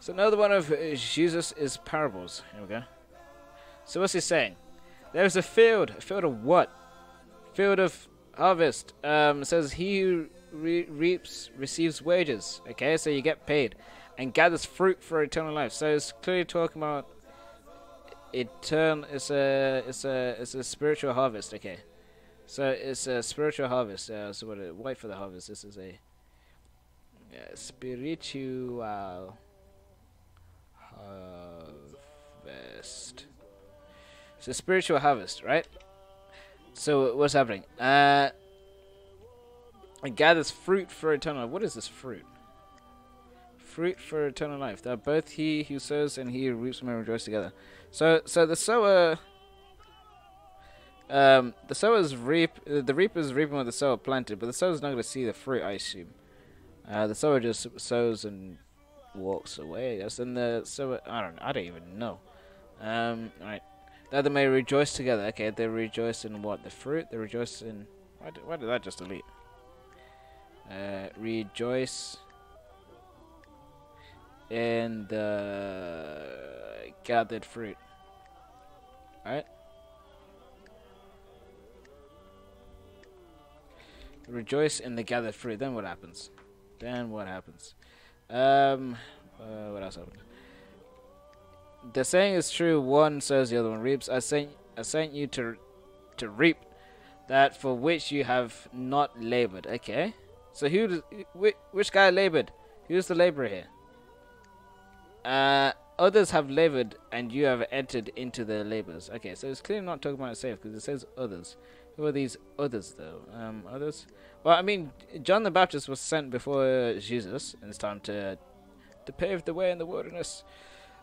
So another one of Jesus' parables. Here we go. So what's he saying? There's a field. A field of what? Field of harvest. It says he who reaps receives wages. Okay, so you get paid, and gathers fruit for eternal life. So it's clearly talking about eternal. It's a spiritual harvest. Okay, so it's a spiritual harvest. So wait for the harvest. This is a spiritual harvest. It's a spiritual harvest, right? So what's happening? It gathers fruit for eternal life. What is this fruit? Fruit for eternal life. That both he who sows and he who reaps may rejoice together. So the sower, the reaper's reaping what the sower planted, but the sower's not going to see the fruit, I assume. The sower just sows and walks away, I guess. And the sower, I don't even know. Right. That they may rejoice together. Okay, they rejoice in what? The fruit? They rejoice in... Why did that just delete? Rejoice in the gathered fruit. Alright? Rejoice in the gathered fruit. Then what happens? What else happened? The saying is true: one sows, the other one reaps. I sent you to reap that for which you have not labored. Okay, so which guy labored? Who's the laborer here? Others have labored, and you have entered into their labors. Okay, so it's clearly not talking about itself because it says others. Who are these others, though? Others? Well, I mean, John the Baptist was sent before Jesus, and it's time to pave the way in the wilderness.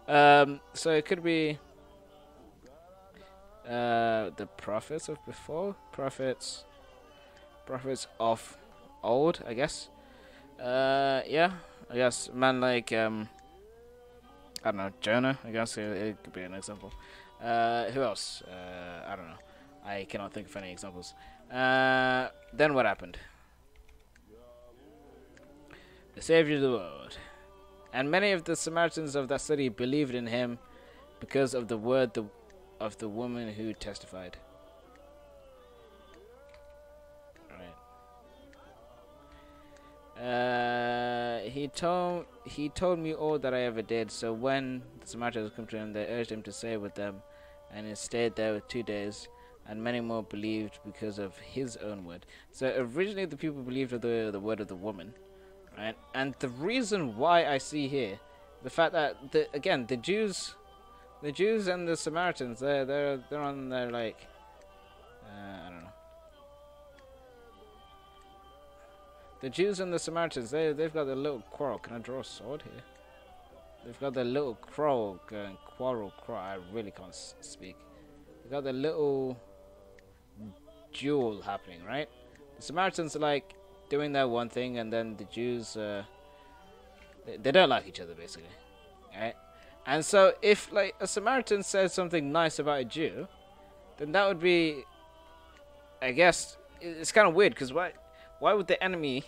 So it could be the prophets of before, prophets of old, I guess. Yeah, I guess man like I don't know, Jonah. I guess it could be an example. Who else? I don't know. I cannot think of any examples. Then what happened? The Savior of the world. And many of the Samaritans of that city believed in him because of the word of the woman who testified. Right. He told me all that I ever did. So when the Samaritans come to him, they urged him to stay with them, and he stayed there with 2 days. And many more believed because of his own word. So originally the people believed of the word of the woman, right? And the reason why I see here, the fact that the Jews and the Samaritans, they're on their like, I don't know. The Jews and the Samaritans, they've got their little quarrel. Can I draw a sword here? They've got their little quarrel. I really can't speak. They've got their little duel happening, right? The Samaritans are like doing their one thing, and then the Jews, they don't like each other basically, right? And so if like a Samaritan says something nice about a Jew, then that would be, I guess, it's kind of weird because why would the enemy,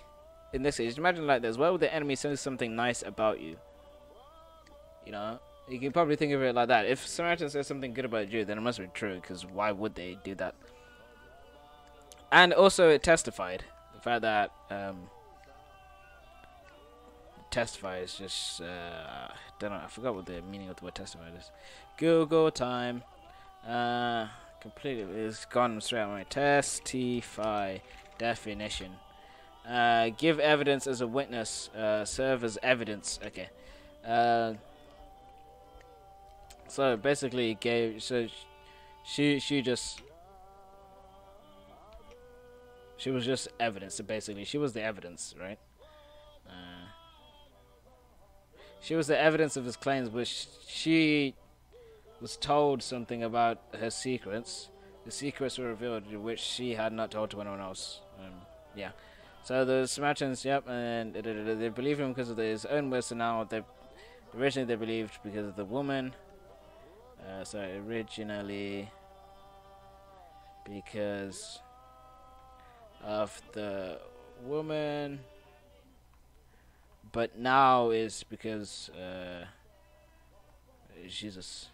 in this case, imagine like this, why would the enemy say something nice about you? You know, you can probably think of it like that. If Samaritan says something good about a Jew, then it must be true, because why would they do that? And also it testified. The fact that testify is just, don't know, I forgot what the meaning of the word testify is. Google time. Completely, it's gone straight on my testify definition. Give evidence as a witness, serve as evidence. Okay. So basically she was just evidence. So basically she was the evidence, right? She was the evidence of his claims, but she was told something about her secrets. The secrets were revealed, which she had not told to anyone else. Yeah. So the Samaritans, yep, and they believed him because of his own words. So now originally they believed because of the woman. Originally because of the woman, but now is because Jesus.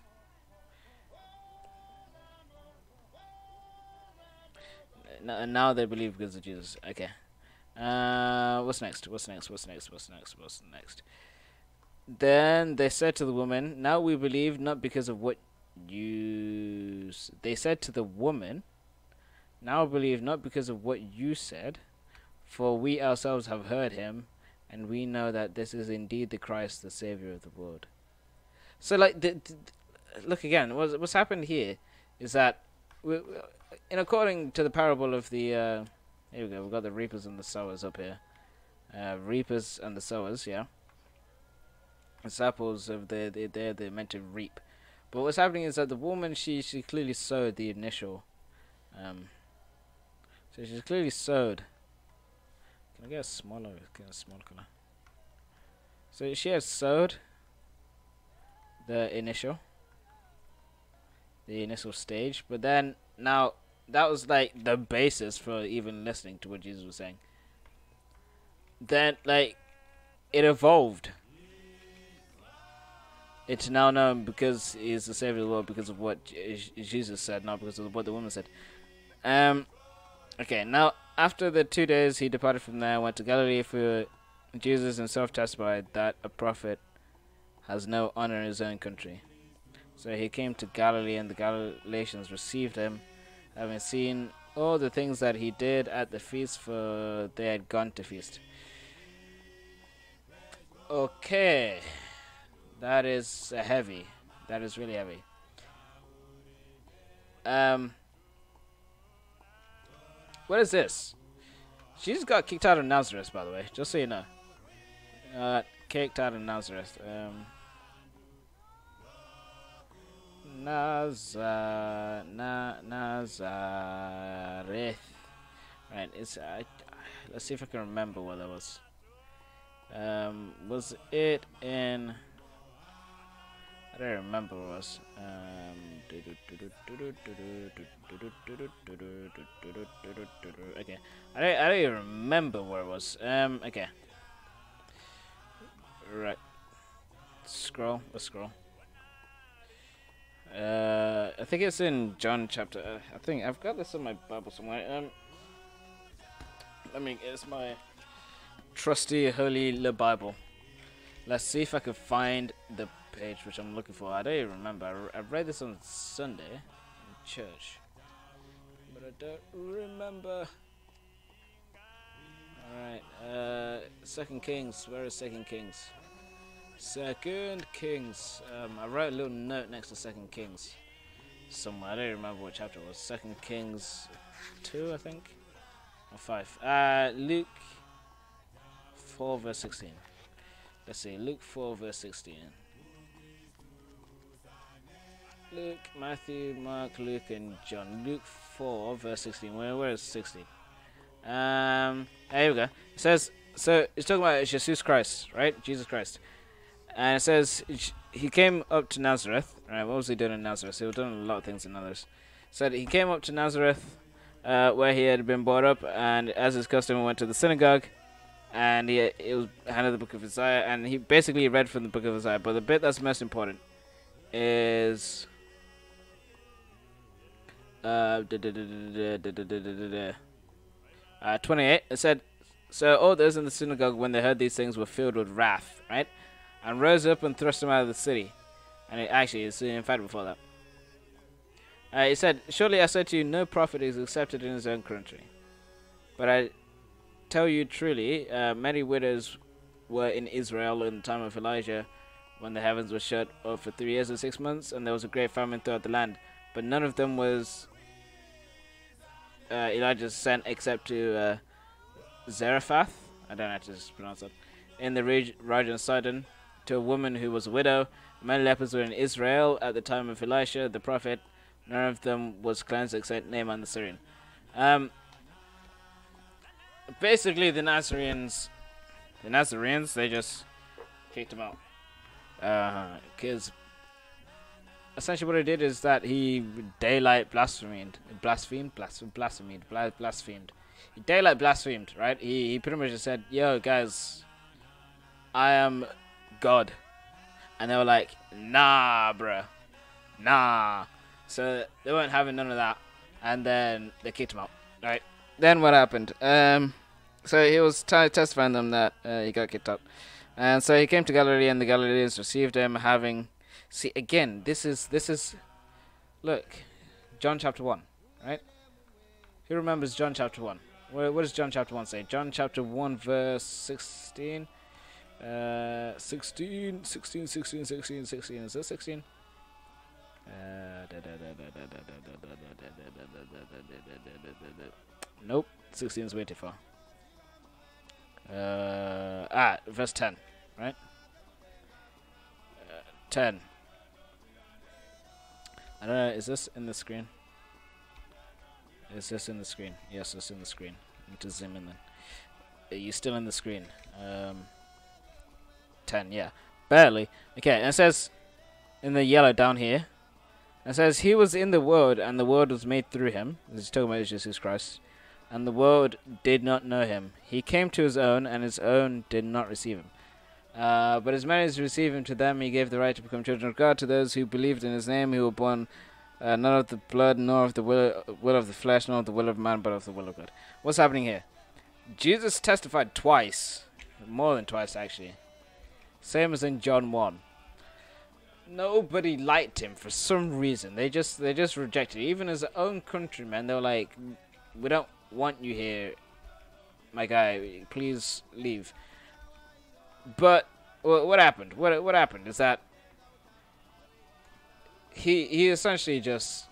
Now they believe because of Jesus. Okay. What's next? Then they said to the woman, "Now we believe not because of what you." They said to the woman, "Now we believe not because of what you said, for we ourselves have heard him, and we know that this is indeed the Christ, the Savior of the world." So, like, look again. What's happened here is that, in according to the parable of the, here we go. We've got the reapers and the sowers up here. Reapers and the sowers, yeah. Disciples of they're meant to reap, but what's happening is that the woman she clearly sowed the initial, so she's clearly sowed. Can I get a smaller color? So she has sowed the initial stage, but then now that was like the basis for even listening to what Jesus was saying. Then like it evolved. It's now known because he is the Savior of the world because of what Jesus said, not because of what the woman said. Okay, now after the 2 days he departed from there, went to Galilee, for Jesus himself testified that a prophet has no honor in his own country. So he came to Galilee, and the Galatians received him, having seen all the things that he did at the feast, for they had gone to feast. Okay. That is heavy. That is really heavy. What is this? She just got kicked out of Nazareth, by the way, just so you know. Kicked out of Nazareth. Nazareth. Right, let's see if I can remember where that was. Was it in... I don't remember what it was. Okay, I don't even remember where it was. Okay. Right. Scroll. Let's scroll. I think it's in John chapter. I think I've got this in my Bible somewhere. It's my trusty holy Bible. Let's see if I can find the page which I'm looking for. I don't even remember. I read this on Sunday in church, but I don't remember. Alright, 2 Kings. Where is 2 Kings? 2 Kings. I wrote a little note next to 2 Kings somewhere. I don't remember what chapter it was. 2 Kings 2, I think, or 5. Luke 4 verse 16. Let's see, Luke 4 verse 16. Luke, Matthew, Mark, Luke, and John. Luke 4 verse 16. Where is 16? Here we go. It says, so it's talking about Jesus Christ, right? Jesus Christ. And it says he came up to Nazareth. Right, what was he doing in Nazareth? He was doing a lot of things in Nazareth. Said he came up to Nazareth, where he had been brought up, and as his custom, went to the synagogue, and he was handed the book of Isaiah, and he basically read from the book of Isaiah. But the bit that's most important is 28. It said, so all those in the synagogue, when they heard these things, were filled with wrath, right? And rose up and thrust him out of the city. And it's in fact before that. He said, surely I said to you, no prophet is accepted in his own country. But I tell you truly, many widows were in Israel in the time of Elijah, when the heavens were shut up for 3 years and 6 months, and there was a great famine throughout the land. But none of them was Elijah sent except to Zarephath, I don't know how to pronounce that, in the region of Sidon, to a woman who was a widow. Many lepers were in Israel at the time of Elisha the prophet. None of them was cleansed except Naaman the Syrian. Basically, the Nazarenes, they just kicked him out. Because essentially what he did is that he daylight blasphemed. He daylight blasphemed, right? He pretty much just said, yo, guys, I am God. And they were like, nah, bruh. Nah. So they weren't having none of that. And then they kicked him out, right? Then what happened? So he was testifying them that he got kicked out. And so he came to Galilee, and the Galileans received him, having... See, again, this is... Look, John chapter 1, right? Who remembers John chapter 1? What does John chapter 1 say? John chapter 1 verse 16. 16. Is that 16? Nope. 16 is way too far. Verse 10, right? 10. I don't know, is this in the screen? Is this in the screen? Yes, it's in the screen. I need to zoom in then. Are you still in the screen? 10, yeah. Barely. Okay, and it says, in the yellow down here, it says, he was in the world, and the world was made through him. This is talking about Jesus Christ. And the world did not know him. He came to his own, and his own did not receive him. But as many as received him, to them he gave the right to become children of God, to those who believed in his name, who were born not of the blood, nor of the will of the flesh, nor of the will of man, but of the will of God. What's happening here? Jesus testified twice. More than twice, actually. Same as in John 1. Nobody liked him for some reason. They just rejected it. Even his own countrymen, they were like, we don't want you here, my guy. Please leave. But what happened? What happened is that he essentially just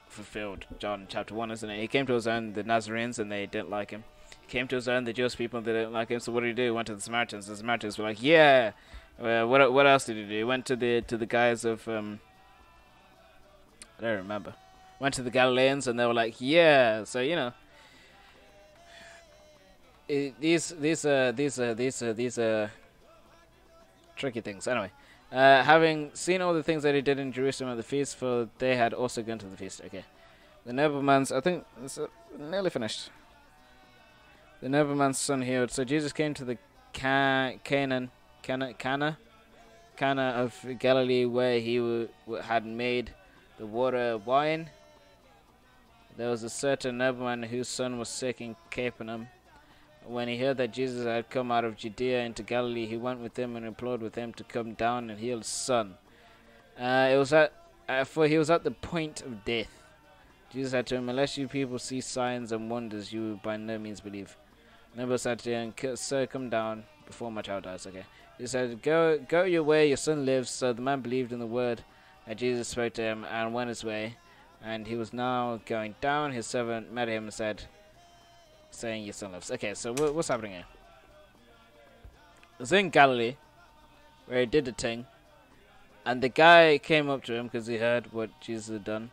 fulfilled John chapter 1, isn't it? He came to his own, the Nazarenes, and they didn't like him. He came to his own, the Jewish people, and they didn't like him. So what did he do? He went to the Samaritans. The Samaritans were like, yeah. What else did he do? He went to the guys of I don't remember. Went to the Galileans, and they were like, yeah. So these are tricky things. Anyway, having seen all the things that he did in Jerusalem at the feast, for they had also gone to the feast. Okay, the nobleman's. I think it's nearly finished. The nobleman's son healed. So Jesus came to the Cana of Galilee, where he had made the water wine. There was a certain nobleman whose son was sick in Capernaum. When he heard that Jesus had come out of Judea into Galilee, he went with him and implored with him to come down and heal his son. For he was at the point of death. Jesus said to him, unless you people see signs and wonders, you will by no means believe. Nobody said to him, sir, come down before my child dies. Okay. He said, go your way, your son lives. So the man believed in the word that Jesus spoke to him and went his way. And he was now going down. His servant met him and said, saying, your son lives. Okay, so what's happening here? It was in Galilee, where he did the thing. And the guy came up to him because he heard what Jesus had done.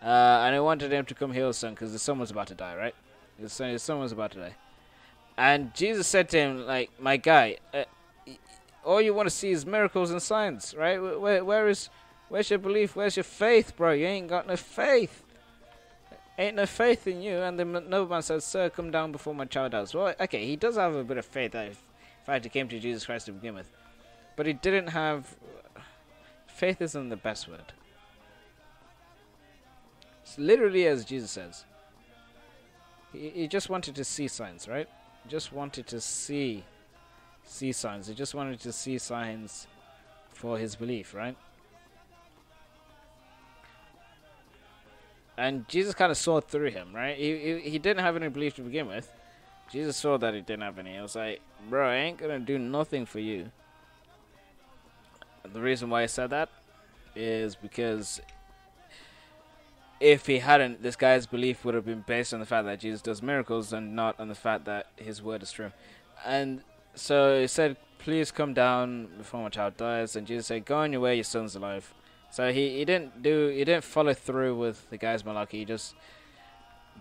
And he wanted him to come heal his son because his son was about to die, right? His son was about to die. And Jesus said to him, like, my guy, all you want to see is miracles and signs, right? Where's your belief? Where's your faith, bro? You ain't got no faith. Ain't no faith in you. And the nobleman said, sir, come down before my child dies. Well, okay, he does have a bit of faith that if fact he came to Jesus Christ to begin with. But he didn't have... Faith isn't the best word. It's literally as Jesus says. He just wanted to see signs, right? He just wanted to see signs. He just wanted to see signs for his belief, right? And Jesus kind of saw through him, right? He didn't have any belief to begin with. Jesus saw that he didn't have any. He was like, bro, I ain't going to do nothing for you. And the reason why he said that is because if he hadn't, this guy's belief would have been based on the fact that Jesus does miracles and not on the fact that his word is true. And so he said, please come down before my child dies. And Jesus said, go on your way, your son's alive. So he didn't follow through with the guy's malarkey. He just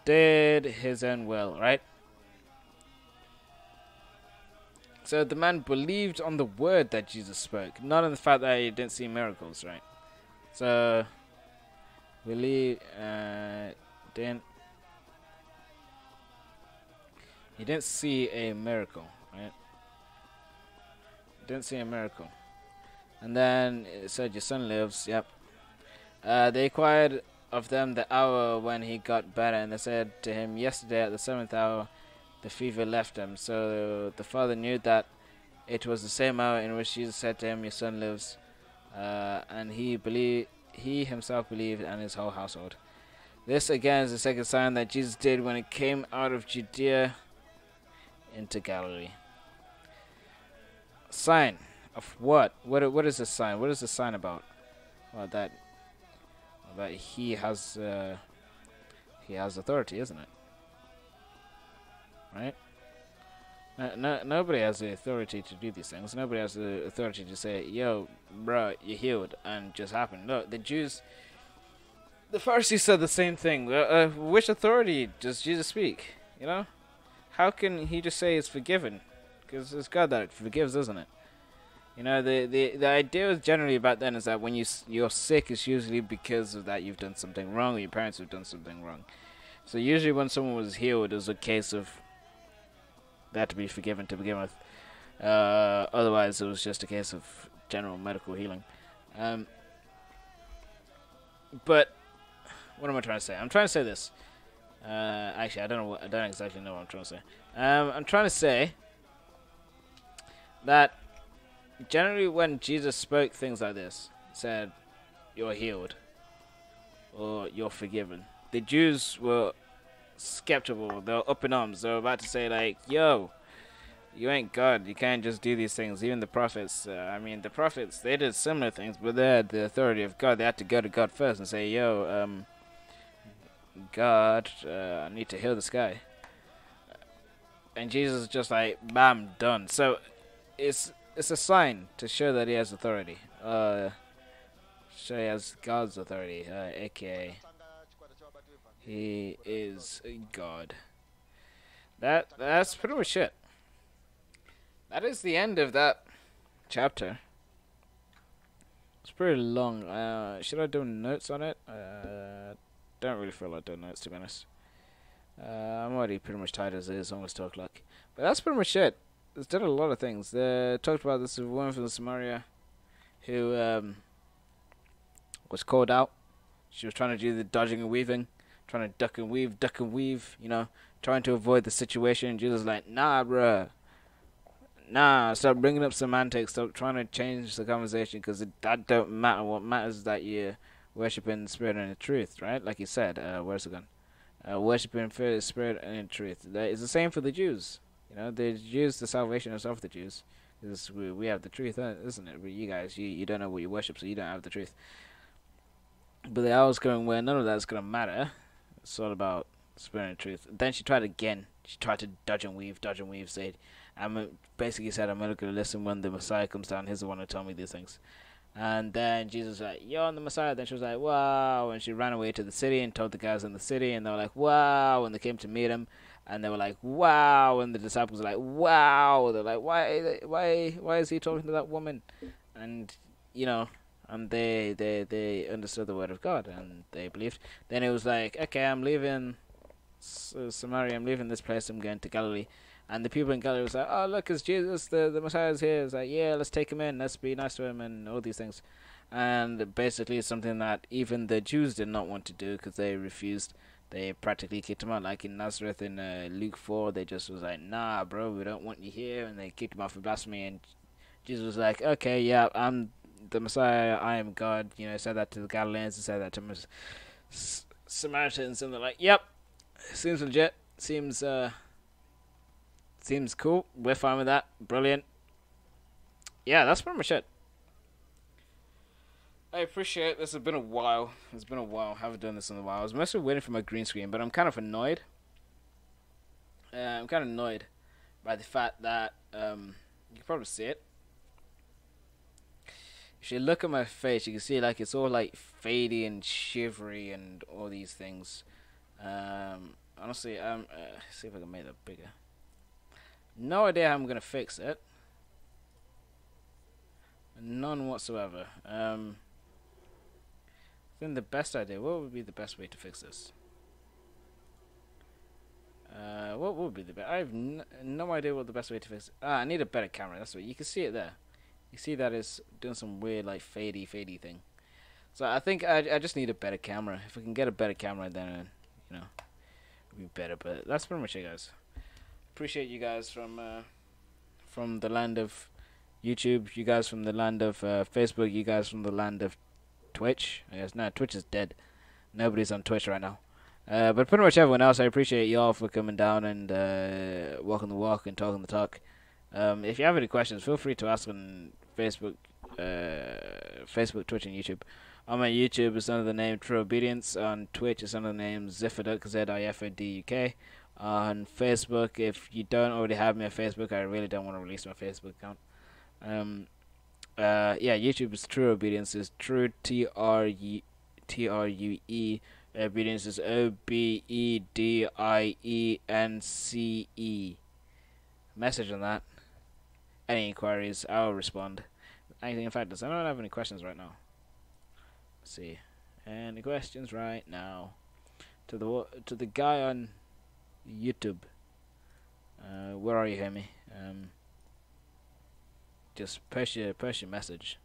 did his own will, right? So the man believed on the word that Jesus spoke, not on the fact that he didn't see miracles, right? So he didn't see a miracle, right? Didn't see a miracle. And then it said, your son lives. Yep. They inquired of them the hour when he got better, and they said to him, yesterday at the 7th hour the fever left him. So the father knew that it was the same hour in which Jesus said to him, your son lives. And he himself believed, and his whole household. This again is the second sign that Jesus did when he came out of Judea into Galilee. Sign of what? What is the sign? What is the sign about? Well, that he has authority, isn't it? Right? Nobody has the authority to do these things. Nobody has the authority to say, yo, bro, you're healed, and just happened. Look, the Pharisees said the same thing. Which authority does Jesus speak? You know? How can he just say it's forgiven? Because it's God that forgives, isn't it? You know, the idea generally back then is that when you're sick, it's usually because of that you've done something wrong, or your parents have done something wrong. So usually when someone was healed, it was a case of that to be forgiven to begin with. Otherwise, it was just a case of general medical healing. But what am I trying to say? I'm trying to say this. Actually, I don't exactly know what I'm trying to say. I'm trying to say that generally when Jesus spoke things like this, said, you're healed, or you're forgiven, the Jews were skeptical. They were up in arms. They were about to say, like, yo, You ain't God. You can't just do these things. Even the prophets, I mean, the prophets, they did similar things, but they had the authority of God. They had to go to God first and say, yo, God, I need to heal this guy. And Jesus is just like, bam, done. So it's a sign to show that he has authority. Show he has God's authority, aka he is God. That's pretty much it. That is the end of that chapter. It's pretty long. Should I do notes on it? Don't really feel like doing notes, to be honest. I'm already pretty much tired as it is, almost 2 o'clock. But that's pretty much it. It's done a lot of things. They talked about this woman from Samaria who was called out. She was trying to do the dodging and weaving, trying to duck and weave, you know, trying to avoid the situation. Jesus was like, nah, bruh. Nah, stop bringing up semantics. Stop trying to change the conversation because that don't matter. What matters is that you're worshiping the Spirit and the truth, right? Like you said, where's it gone? Worshiping the Spirit and in truth. It's the same for the Jews. You know, the Jews, the salvation is of the Jews. We have the truth, isn't it? But you guys, you don't know what you worship, so you don't have the truth. But the hour's going where none of that's going to matter. It's all about Spirit and truth. Then she tried again. She tried to dodge and weave, said, basically said, I'm not going to listen when the Messiah comes down. He's the one who told me these things. And then Jesus was like, yo, I'm the Messiah. Then she was like, wow. And she ran away to the city and told the guys in the city. And they were like, wow. And they came to meet him. And they were like, wow. And the disciples were like, wow. They're like, why is he talking to that woman? And, you know, and they understood the word of God. And they believed. Then it was like, okay, I'm leaving Samaria. I'm leaving this place. I'm going to Galilee. And the people in Galilee was like, oh, look, it's Jesus, the Messiah's here. It's like, yeah, let's take him in. Let's be nice to him and all these things. And basically it's something that even the Jews did not want to do because they refused. They practically kicked him out. Like in Nazareth in Luke 4, they just was like, nah, bro, we don't want you here. And they kicked him out for blasphemy. And Jesus was like, okay, yeah, I'm the Messiah. I am God. You know, said that to the Galileans and said that to Samaritans. And they're like, yep, seems legit. Seems cool. We're fine with that. Brilliant. Yeah, that's pretty much it. I appreciate this. Has been a while. It's been a while. I haven't done this in a while. I was mostly waiting for my green screen, but I'm kind of annoyed. I'm kind of annoyed by the fact that you can probably see it. If you look at my face, you can see like it's all like fadey and shivery and all these things. Honestly, see if I can make that bigger. No idea how I'm gonna fix it. None whatsoever. I think the best idea. What would be the best way to fix this? What would be the best? I have no idea what the best way to fix it. I need a better camera. That's what you can see it there. You see that it's doing some weird like fadey thing. So I think I just need a better camera. If I can get a better camera, then you know, it'll be better. But that's pretty much it, guys. Appreciate you guys from the land of YouTube, you guys from the land of Facebook, you guys from the land of Twitch. I guess Twitch is dead. Nobody's on Twitch right now. But pretty much everyone else, I appreciate y'all for coming down and walking the walk and talking the talk. If you have any questions, feel free to ask on Facebook, Twitch, and YouTube. On my YouTube, it's under the name True Obedience. On Twitch, it's under the name Zifaduk, Zifaduk. On Facebook, if you don't already have me on Facebook, I really don't want to release my Facebook account. Yeah, YouTube is True Obedience. Is True TRUE. Obedience is OBEDIENCE. Message on that. Any inquiries, I'll respond. Anything, in fact, I don't have any questions right now. Let's see. Any questions right now? To the guy on YouTube. Where are you, Hemi? Just post your message,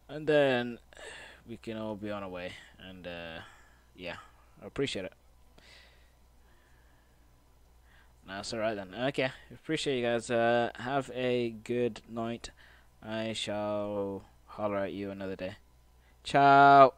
and then we can all be on our way. And yeah, I appreciate it. That's alright then. Okay, appreciate you guys. Have a good night. I shall holler at you another day. Ciao.